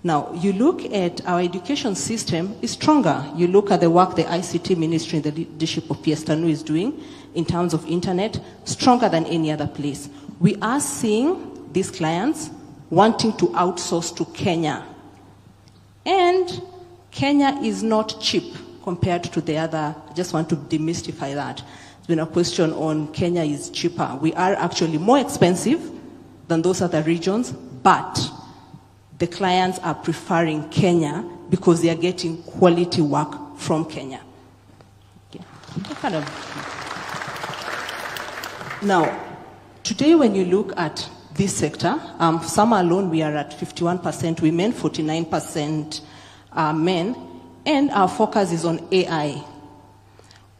Now, you look at our education system is stronger. You look at the work the ICT ministry in the leadership of PS Tanu is doing in terms of internet, stronger than any other place. We are seeing these clients wanting to outsource to Kenya. And Kenya is not cheap compared to the other. I just want to demystify that. There's been a question on Kenya is cheaper. We are actually more expensive than those other regions, but the clients are preferring Kenya because they are getting quality work from Kenya. Okay. Now, today when you look at this sector, some alone we are at 51% women, 49% men, and our focus is on AI.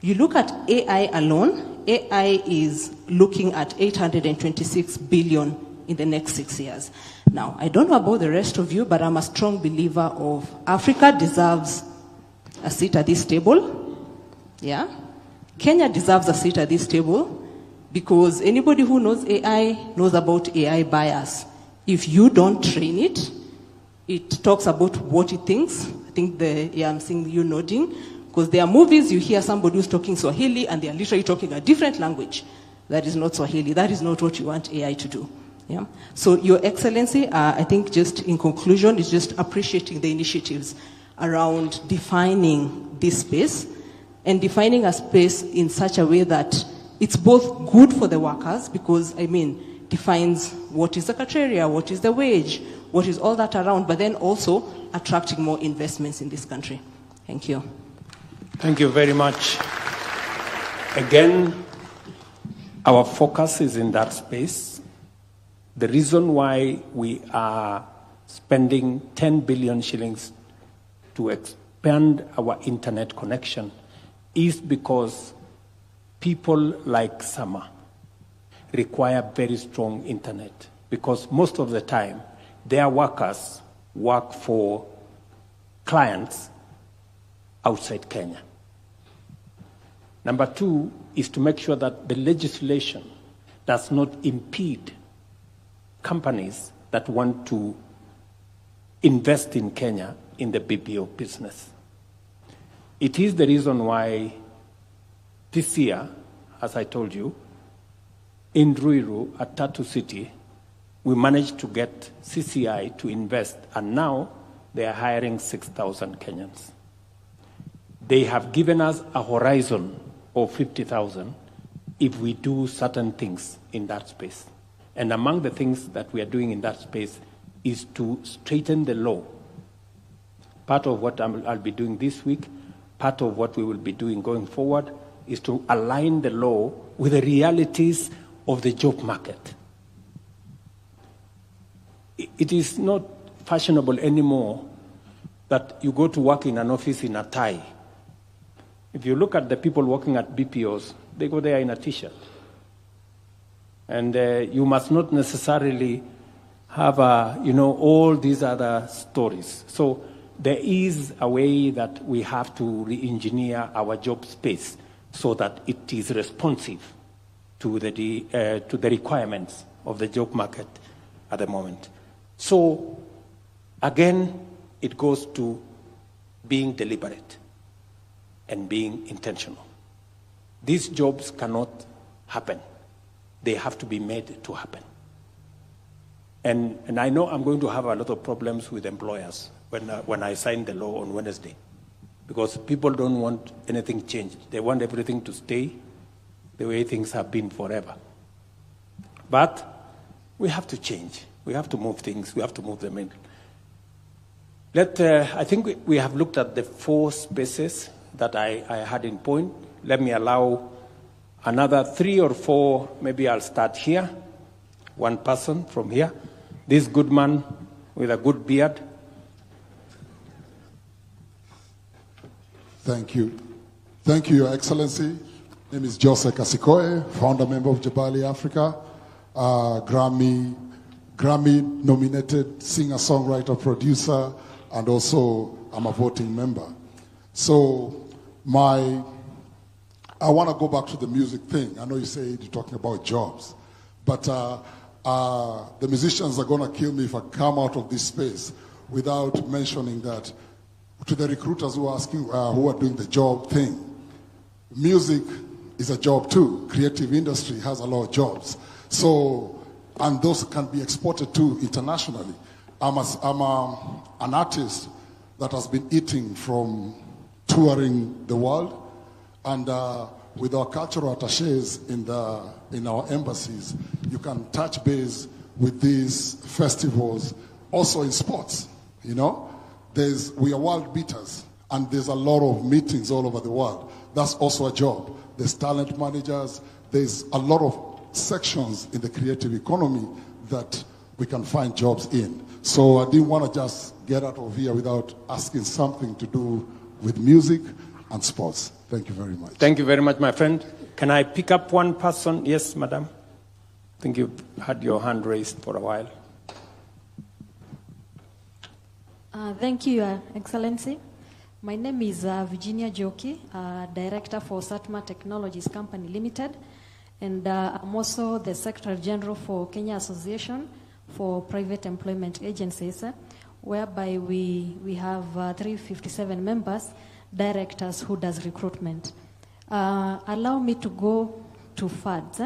You look at AI alone, AI is looking at 826 billion in the next 6 years. Now, I don't know about the rest of you, but I'm a strong believer of Africa deserves a seat at this table. Yeah? Kenya deserves a seat at this table because anybody who knows AI knows about AI bias. If you don't train it, it talks about what it thinks. I think I'm seeing you nodding. Because there are movies, you hear somebody who's talking Swahili and they are literally talking a different language. That is not Swahili. That is not what you want AI to do. Yeah? So, Your Excellency, I think just in conclusion, is just appreciating the initiatives around defining this space and defining a space in such a way that it's both good for the workers because, defines what is the criteria, what is the wage, what is all that around, but then also attracting more investments in this country. Thank you. Thank you very much. Again, our focus is in that space. The reason why we are spending 10 billion shillings to expand our internet connection is because people like Sama require very strong internet because most of the time their workers work for clients outside Kenya. Number two is to make sure that the legislation does not impede companies that want to invest in Kenya in the BPO business. It is the reason why this year, as I told you, in Ruiru at Tatu City, we managed to get CCI to invest, and now they are hiring 6,000 Kenyans. They have given us a horizon of 50,000 if we do certain things in that space. And among the things that we are doing in that space is to straighten the law. Part of what I'll be doing this week, part of what we will be doing going forward, is to align the law with the realities of the job market. It is not fashionable anymore that you go to work in an office in a tie. If you look at the people working at BPOs, they go there in a t-shirt. And you must not necessarily have all these other stories. So there is a way that we have to re-engineer our job space so that it is responsive to the requirements of the job market at the moment. So again, it goes to being deliberate and being intentional. These jobs cannot happen. They have to be made to happen. And I know I'm going to have a lot of problems with employers when I sign the law on Wednesday, because people don't want anything changed. They want everything to stay the way things have been forever. But we have to change. We have to move things. We have to move them in. I think we have looked at the 4 spaces that I had in point. Let me allow another 3 or 4. Maybe I'll start here. One person from here. This good man with a good beard. Thank you. Thank you, Your Excellency. My name is Jose Kasikoe, founder member of Jabali Africa, Grammy-nominated singer-songwriter, producer, and also I'm a voting member. So I want to go back to the music thing. I know you said you're talking about jobs, but the musicians are going to kill me if I come out of this space without mentioning that to the recruiters who are asking, who are doing the job thing. Music is a job too. Creative industry has a lot of jobs. So, and those can be exported too internationally. I'm an artist that has been eating from touring the world, and with our cultural attaches in our embassies, you can touch base with these festivals. Also in sports, we are world beaters, and there's a lot of meetings all over the world. That's also a job. There's talent managers. There's a lot of sections in the creative economy that we can find jobs in. So I didn't want to just get out of here without asking something to do with music and sports. Thank you very much. Thank you very much, my friend. Can I pick up one person? Yes, madam. I think you've had your hand raised for a while. Thank you, Your Excellency. My name is Virginia Joki, Director for Satma Technologies Company Limited, and I'm also the Secretary General for Kenya Association for Private Employment Agencies, whereby we have 357 members, directors who does recruitment. Allow me to go to FADs.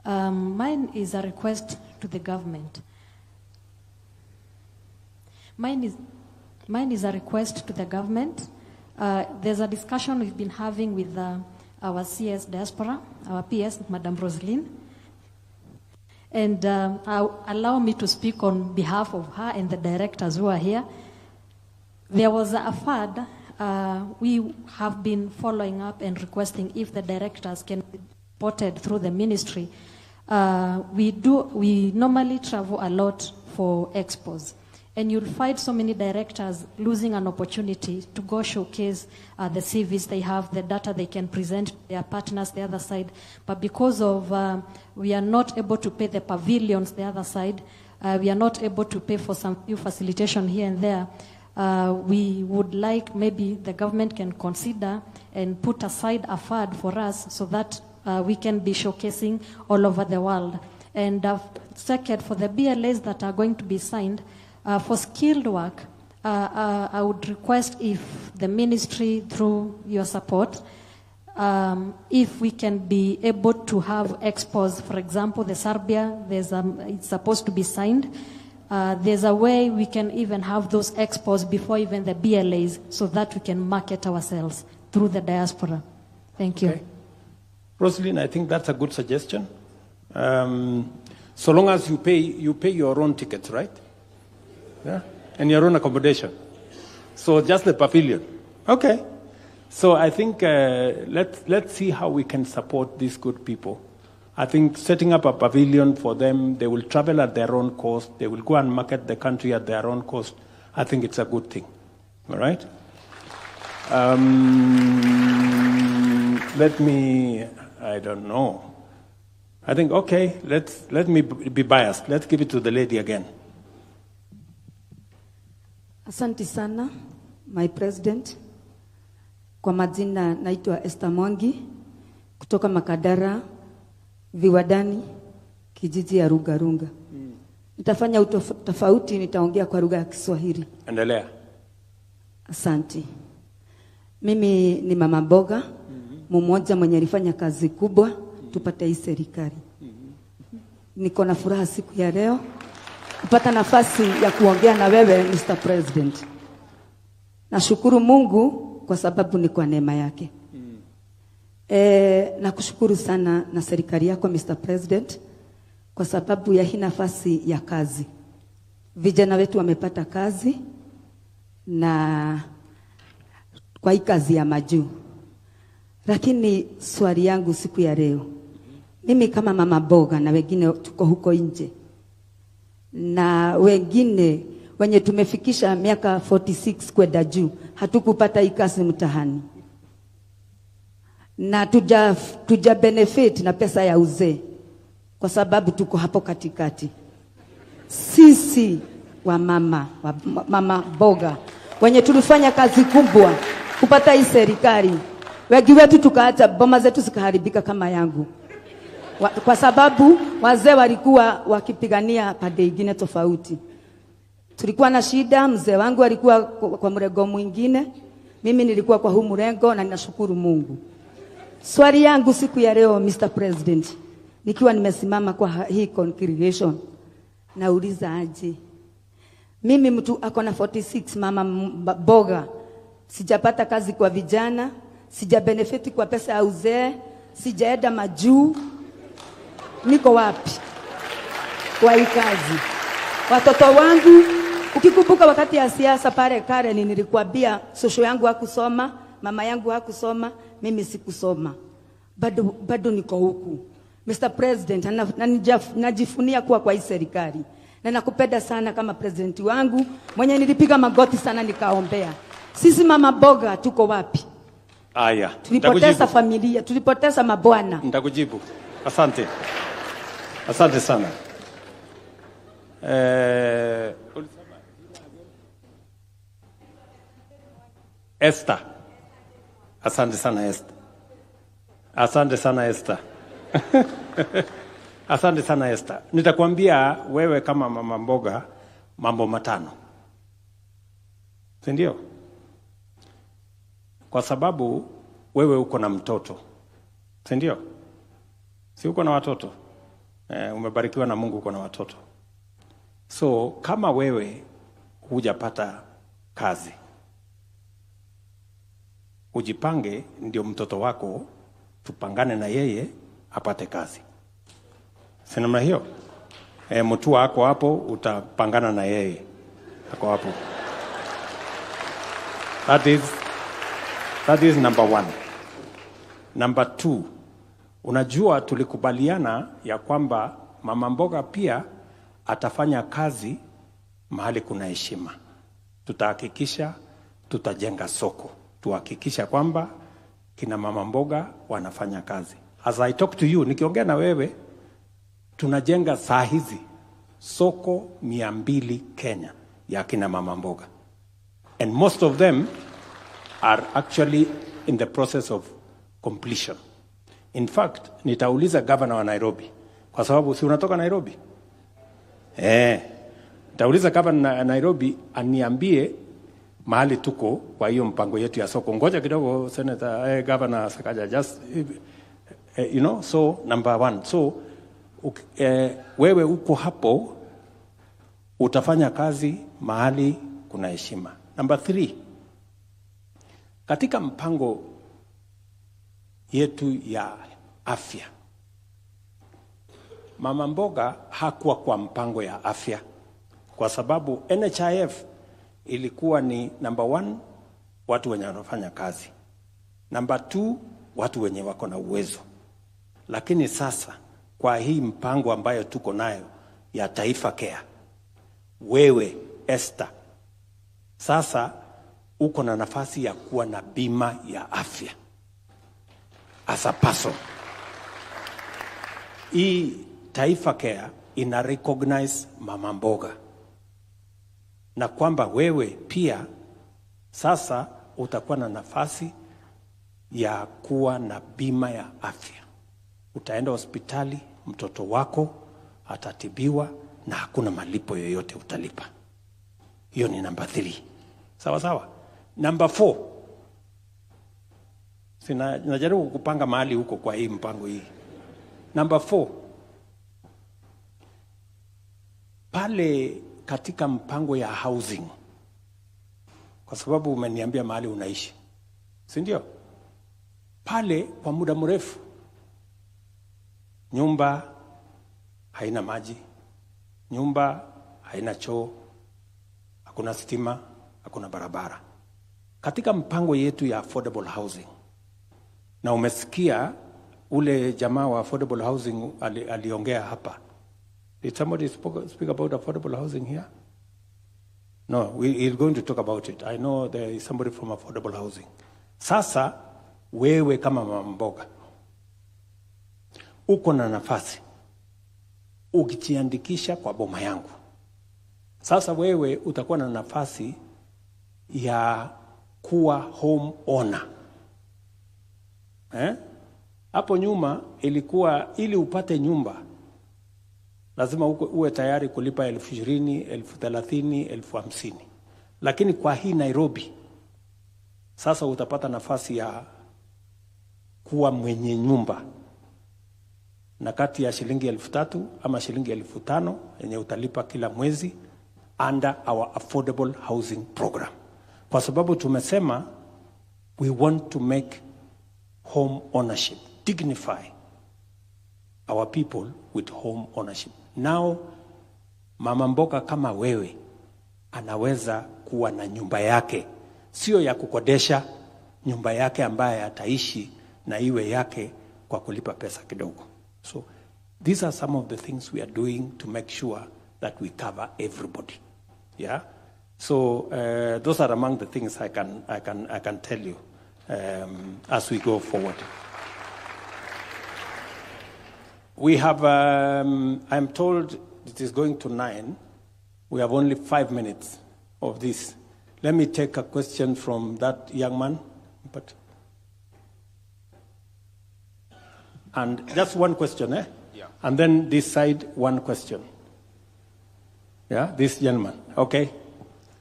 Mine is a request to the government. Mine is a request to the government. There's a discussion we've been having with our CS diaspora, our PS, Madam Rosaline. And allow me to speak on behalf of her and the directors who are here. There was a FAD. We have been following up and requesting if the directors can be supported through the ministry. We normally travel a lot for expos. And you'll find so many directors losing an opportunity to go showcase the CVs they have, the data they can present to their partners the other side. But because of we are not able to pay the pavilions the other side, we are not able to pay for some few facilitation here and there, we would like maybe the government can consider and put aside a fund for us so that we can be showcasing all over the world. And second, for the BLAs that are going to be signed, for skilled work, I would request if the ministry, through your support, if we can be able to have expos, for example, the Serbia, it's supposed to be signed. There's a way we can even have those expos before even the BLAs so that we can market ourselves through the diaspora. Thank you. Okay. Rosaline, I think that's a good suggestion. So long as you pay your own tickets, right? Yeah, and your own accommodation. So just the pavilion. Okay. So I think let's see how we can support these good people. I think setting up a pavilion for them, they will travel at their own cost. They will go and market the country at their own cost. I think it's a good thing. All right? Let me, I don't know. I think, okay, let me be biased. Let's give it to the lady again. Asante sana, my president. Kwa majina naitwa Esther Mwangi, kutoka Makadara, Viwadani, kijiji ya Runga. Nitafanya utofauti, nitaongea kwa lugha ya Kiswahili. Endelea. Asante. Mimi ni mama mboga, mmoja mwenye alifanya kazi kubwa tupate hii serikali. Niko na furaha siku ya leo kupata nafasi ya kuongea na wewe Mr. President. Nashukuru Mungu kwa sababu ni kwa neema yake. Nakushukuru sana na serikali yako Mr. President kwa sababu ya hii nafasi ya kazi. Vijana wetu wamepata kazi na kwa hii kazi ya majuu. Lakini swali yangu siku ya leo, mimi kama mama boga na wengine tuko huko nje, na wengine wenye tumefikisha miaka 46 kwenda juu, hatukupata hii kazi mtahani, na tuja benefit na pesa ya uzee kwa sababu tuko hapo katikati. Sisi wa mama boga wenye tulifanya kazi kubwa kupata hii serikali, wengi wetu tukaacha boma zetu zikaharibika kama yangu, kwa sababu wazee walikuwa wakipigania pande nyingine tofauti. Tulikuwa na shida, mzee wangu alikuwa kwa mrengo mwingine, mimi nilikuwa kwa huu mrengo, na ninashukuru Mungu. Swali yangu siku ya leo Mr. President, nikiwa nimesimama kwa hii congregation, nauliza aje. Mimi mtu akona 46, mama boga, sijapata kazi kwa vijana, sija benefit kwa pesa ya uzee, sijaenda majuu. Niko wapi kwa hii kazi? Watoto wangu, ukikumbuka wakati ya siasa pale Karen, nilikuambia social yangu hakusoma, mama yangu hakusoma, mimi sikusoma. Bado niko huku. Mr. President, najifunia kuwa kwa hii serikali. Na nakupenda sana kama president wangu, mwenye nilipiga magoti sana nikaombea. Sisi mama boga tuko wapi? Aya. Tulipoteza familia, tulipoteza mabwana. Nitakujibu. Asante. Asante sana. Esther. Asante sana Esther. Asante sana Esther. Asante sana Esther. Nitakwambia wewe kama mama mboga mambo matano. Si ndio? Kwa sababu wewe uko na mtoto. Si ndio? Si uko na watoto? Umebarikiwa na Mungu, uko na watoto. So kama wewe hujapata kazi, ujipange ndio mtoto wako tupangane na yeye apate kazi. Si namna hiyo? Mtu wako hapo utapangana na yeye. Ako hapo. That is number 1. Number 2, unajua tulikubaliana ya kwamba mama mboga pia atafanya kazi mahali kuna heshima. Tutahakikisha tutajenga soko. Tuhakikisha kwamba kina mama mboga wanafanya kazi. As I talk to you, nikiongea na wewe, tunajenga saa hizi soko 200 Kenya ya kina mama mboga. And most of them are actually in the process of completion. In fact, nitauliza governor wa Nairobi, kwa sababu si unatoka Nairobi? Nitauliza governor wa Nairobi aniambie mahali tuko kwa hiyo mpango yetu ya soko. Ngoja kidogo Senator, Governor Sakaja, just so number 1. So wewe uko hapo utafanya kazi mahali kuna heshima. Number 3, katika mpango yetu ya afya, mama mboga hakuwa kwa mpango ya afya kwa sababu NHIF ilikuwa ni number 1, watu wenye wanafanya kazi. Number 2, watu wenye wako na uwezo. Lakini sasa kwa hii mpango ambayo tuko nayo ya Taifa Care, wewe Esther, sasa uko na nafasi ya kuwa na bima ya afya as a person. Hii Taifa Care ina recognize mama mboga, na kwamba wewe pia sasa utakuwa na nafasi ya kuwa na bima ya afya. Utaenda hospitali, mtoto wako atatibiwa na hakuna malipo yoyote utalipa. Hiyo ni number 3. Sawa sawa. Number 4. Najaribu kupanga mahali huko kwa hii mpango hii. Number 4. Pale katika mpango ya housing, kwa sababu umeniambia mahali unaishi, si ndio? Pale kwa muda mrefu nyumba haina maji, nyumba haina choo, hakuna stima, hakuna barabara. Katika mpango yetu ya affordable housing, na umesikia ule jamaa wa affordable housing aliongea hapa. Did somebody speak about affordable housing here? No, we're going to talk about it. I know there is somebody from affordable housing. Sasa wewe kama mama mboga uko na nafasi ukijiandikisha kwa boma yangu. Sasa wewe utakuwa na nafasi ya kuwa home owner. Hapo nyuma ilikuwa ili upate nyumba lazima uwe tayari kulipa 20,000, 30,000, 50,000. Lakini kwa hii Nairobi sasa utapata nafasi ya kuwa mwenye nyumba, na kati ya shilingi 3,000 ama shilingi 5,000 yenye utalipa kila mwezi under our affordable housing program. Kwa sababu tumesema we want to make home ownership, dignify our people with home ownership. Now mama mboga kama wewe anaweza kuwa na nyumba yake, sio ya kukodesha, nyumba yake ambaye ataishi na iwe yake kwa kulipa pesa kidogo. So these are some of the things we are doing to make sure that we cover everybody. Yeah. So those are among the things I can tell you as we go forward. We have, I'm told it is going to 9. We have only 5 minutes of this. Let me take a question from that young man. And just one question, eh? Yeah. And then this side, one question. Yeah, this gentleman. Okay.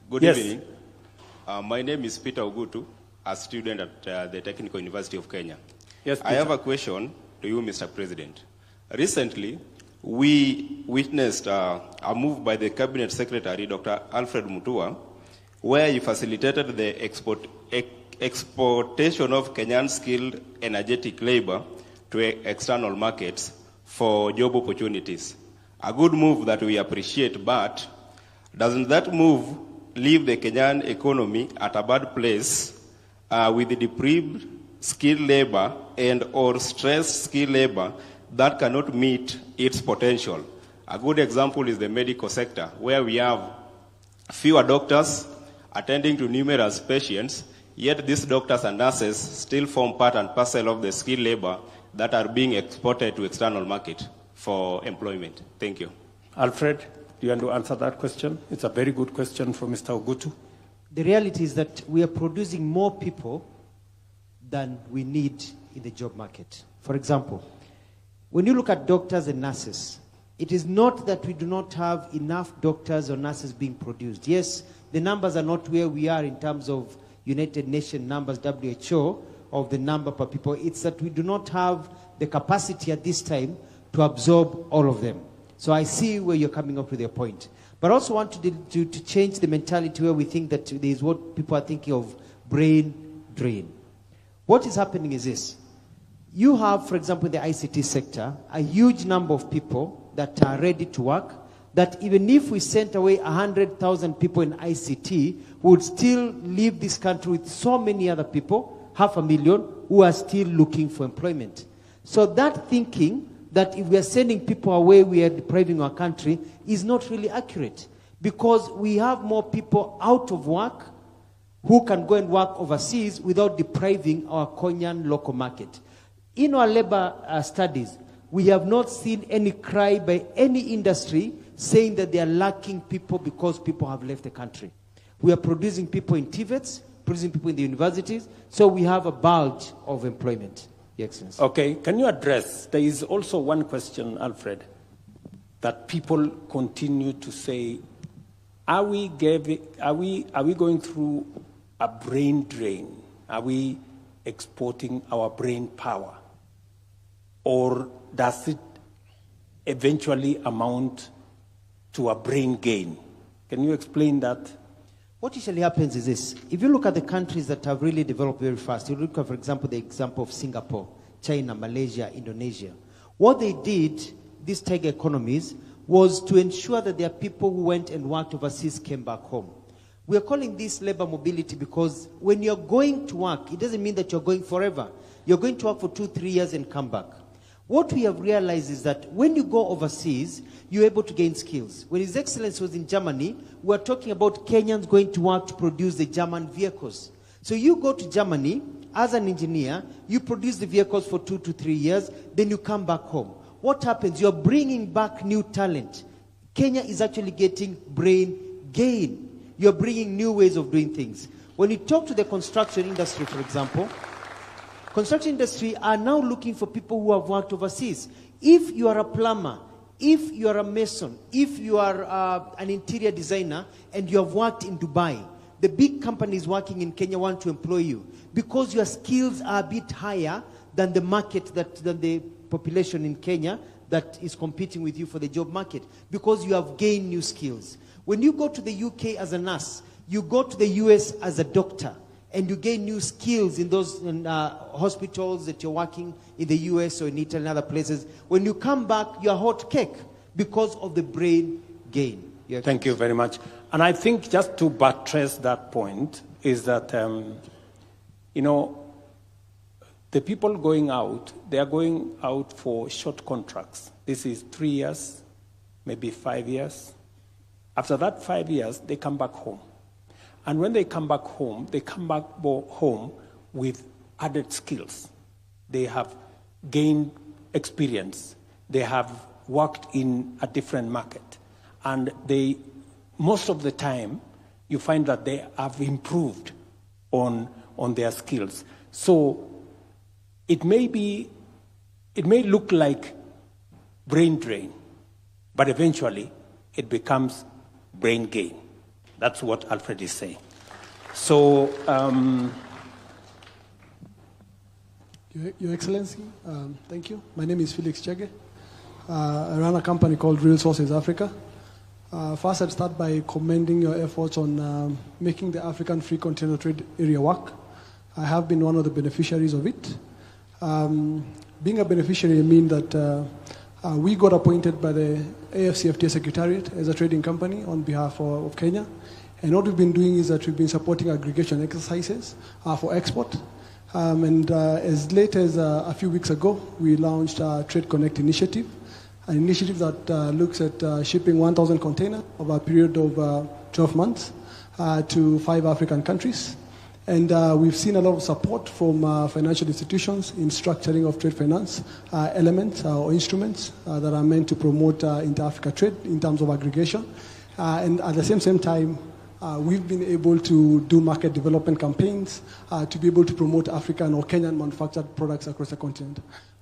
Good Yes. evening. My name is Peter Ogutu, a student at the Technical University of Kenya. Yes, I have a question to you, Mr. President. Recently, we witnessed a move by the Cabinet Secretary, Dr. Alfred Mutua, where he facilitated the exportation of Kenyan skilled energetic labor to external markets for job opportunities. A good move that we appreciate, but doesn't that move leave the Kenyan economy at a bad place with the deprived skilled labor and or stressed skilled labor that cannot meet its potential? A good example is the medical sector, where we have fewer doctors attending to numerous patients, yet these doctors and nurses still form part and parcel of the skilled labor that are being exported to external market for employment. Thank you. Alfred, do you want to answer that question? It's a very good question from Mr. Ogutu. The reality is that we are producing more people than we need in the job market. For example, when you look at doctors and nurses, it is not that we do not have enough doctors or nurses being produced. Yes, the numbers are not where we are in terms of United Nations numbers, WHO, of the number per people. It's that we do not have the capacity at this time to absorb all of them. So I see where you're coming up with your point. But I also want to change the mentality where we think that there is what people are thinking of brain drain. What is happening is this. You have, for example, in the ICT sector, a huge number of people that are ready to work, that even if we sent away 100,000 people in ICT, we would still leave this country with so many other people, 500,000, who are still looking for employment. So that thinking that if we are sending people away, we are depriving our country, is not really accurate. Because we have more people out of work who can go and work overseas without depriving our Kenyan local market. In our labor studies, we have not seen any cry by any industry saying that they are lacking people because people have left the country. We are producing people in TVETs, producing people in the universities, so we have a bulge of employment, Your Excellency. Okay, can you address, there is also one question, Alfred, that people continue to say, are we going through a brain drain? Are we exporting our brain power? Or does it eventually amount to a brain gain? Can you explain that? What usually happens is this. If you look at the countries that have really developed very fast, you look at, for example, the example of Singapore, China, Malaysia, Indonesia. What they did, these tiger economies, was to ensure that their people who went and worked overseas came back home. We are calling this labor mobility because when you're going to work, it doesn't mean that you're going forever. You're going to work for 2-3 years and come back. What we have realized is that when you go overseas, you're able to gain skills. When His Excellency was in Germany, we were talking about Kenyans going to work to produce the German vehicles. So you go to Germany as an engineer, you produce the vehicles for 2 to 3 years, then you come back home. What happens? You're bringing back new talent. Kenya is actually getting brain gain. You're bringing new ways of doing things. When you talk to the construction industry, for example, construction industry are now looking for people who have worked overseas. If you are a plumber, if you are a mason, if you are an interior designer, and you have worked in Dubai, the big companies working in Kenya want to employ you because your skills are a bit higher than the market, than the population in Kenya that is competing with you for the job market, because you have gained new skills. When you go to the UK as a nurse, you go to the US as a doctor, and you gain new skills in those hospitals that you're working in the US or in Italy and other places. When you come back, you're hot cake because of the brain gain. Thank you very much. And I think just to buttress that point is that, you know, the people going out, they are going out for short contracts. This is 3 years, maybe 5 years. After that 5 years, they come back home. And when they come back home home with added skills. They have gained experience. They have worked in a different market. And most of the time, you find that they have improved on their skills. So it may look like brain drain, but eventually it becomes brain gain. That's what Alfred is saying. So, Your Excellency, thank you. My name is Felix Chege. I run a company called Real Sources Africa. First, I'd start by commending your efforts on making the African Free Continental Trade Area work. I have been one of the beneficiaries of it. Being a beneficiary means that we got appointed by the AFCFTA Secretariat as a trading company on behalf of Kenya. And what we've been doing is that we've been supporting aggregation exercises for export. As late as a few weeks ago, we launched a Trade Connect initiative, an initiative that looks at shipping 1,000 containers over a period of 12 months to 5 African countries. And we've seen a lot of support from financial institutions in structuring of trade finance elements or instruments that are meant to promote inter-Africa trade in terms of aggregation. And at the same time, we've been able to do market development campaigns to be able to promote African or Kenyan manufactured products across the continent.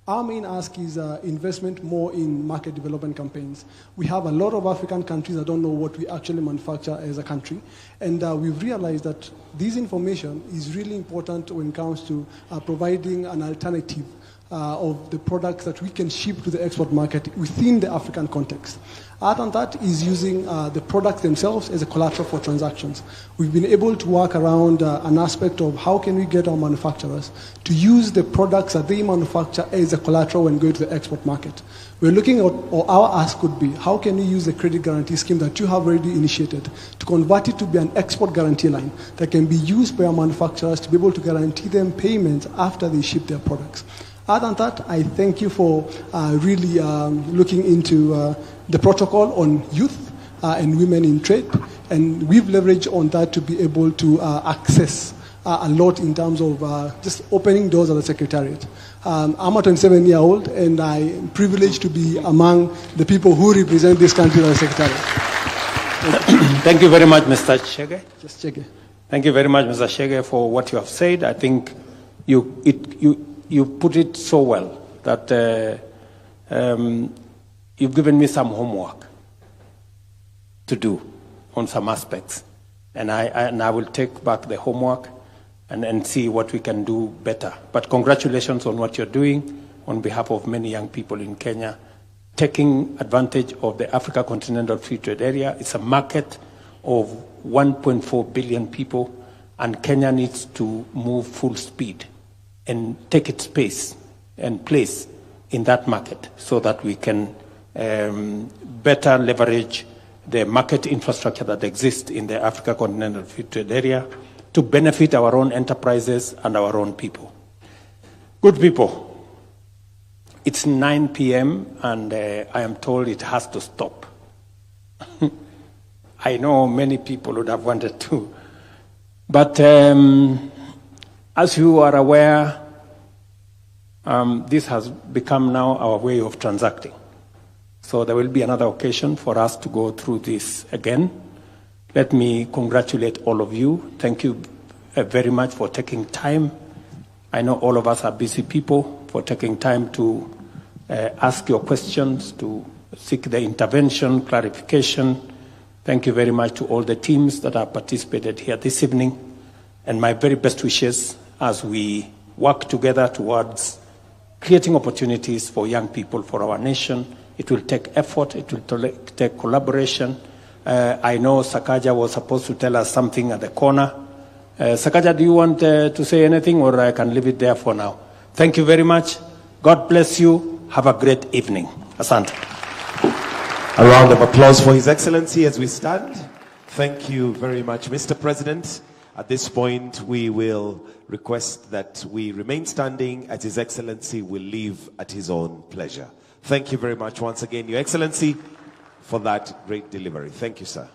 Our main ask is investment more in market development campaigns. We have a lot of African countries that don't know what we actually manufacture as a country. And we've realized that this information is really important when it comes to providing an alternative of the products that we can ship to the export market within the African context. Other than that is using the products themselves as a collateral for transactions. We've been able to work around an aspect of how can we get our manufacturers to use the products that they manufacture as a collateral when going to the export market. We're looking at, or our ask could be, how can we use the credit guarantee scheme that you have already initiated to convert it to be an export guarantee line that can be used by our manufacturers to be able to guarantee them payments after they ship their products. Other than that, I thank you for really looking into the protocol on youth. and women in trade. And we've leveraged on that to be able to access a lot in terms of just opening doors at the Secretariat. I'm a 27-year-old, and I'm privileged to be among the people who represent this country at the Secretariat. Thank you very much, Mr. Chege. Just Chege. Thank you very much, Mr. Chege, for what you have said. I think you put it so well that you've given me some homework to do on some aspects. And I will take back the homework and see what we can do better. But congratulations on what you're doing on behalf of many young people in Kenya, taking advantage of the Africa Continental Free Trade Area. It's a market of 1.4 billion people, and Kenya needs to move full speed and take its space and place in that market so that we can better leverage the market infrastructure that exists in the Africa Continental Free Trade Area to benefit our own enterprises and our own people. Good people, it's 9 p.m. and I am told it has to stop. I know many people would have wanted to, but as you are aware, this has become now our way of transacting. So there will be another occasion for us to go through this again. Let me congratulate all of you. Thank you very much for taking time. I know all of us are busy people, for taking time to ask your questions, to seek the intervention, clarification. Thank you very much to all the teams that have participated here this evening. And my very best wishes as we work together towards creating opportunities for young people, for our nation. It will take effort, it will take collaboration. I know Sakaja was supposed to tell us something at the corner. Sakaja, do you want to say anything, or I can leave it there for now? Thank you very much. God bless you. Have a great evening. Asante. A round of applause for His Excellency as we stand. Thank you very much, Mr. President. At this point, we will request that we remain standing as His Excellency will leave at his own pleasure. Thank you very much once again, Your Excellency, for that great delivery. Thank you, sir.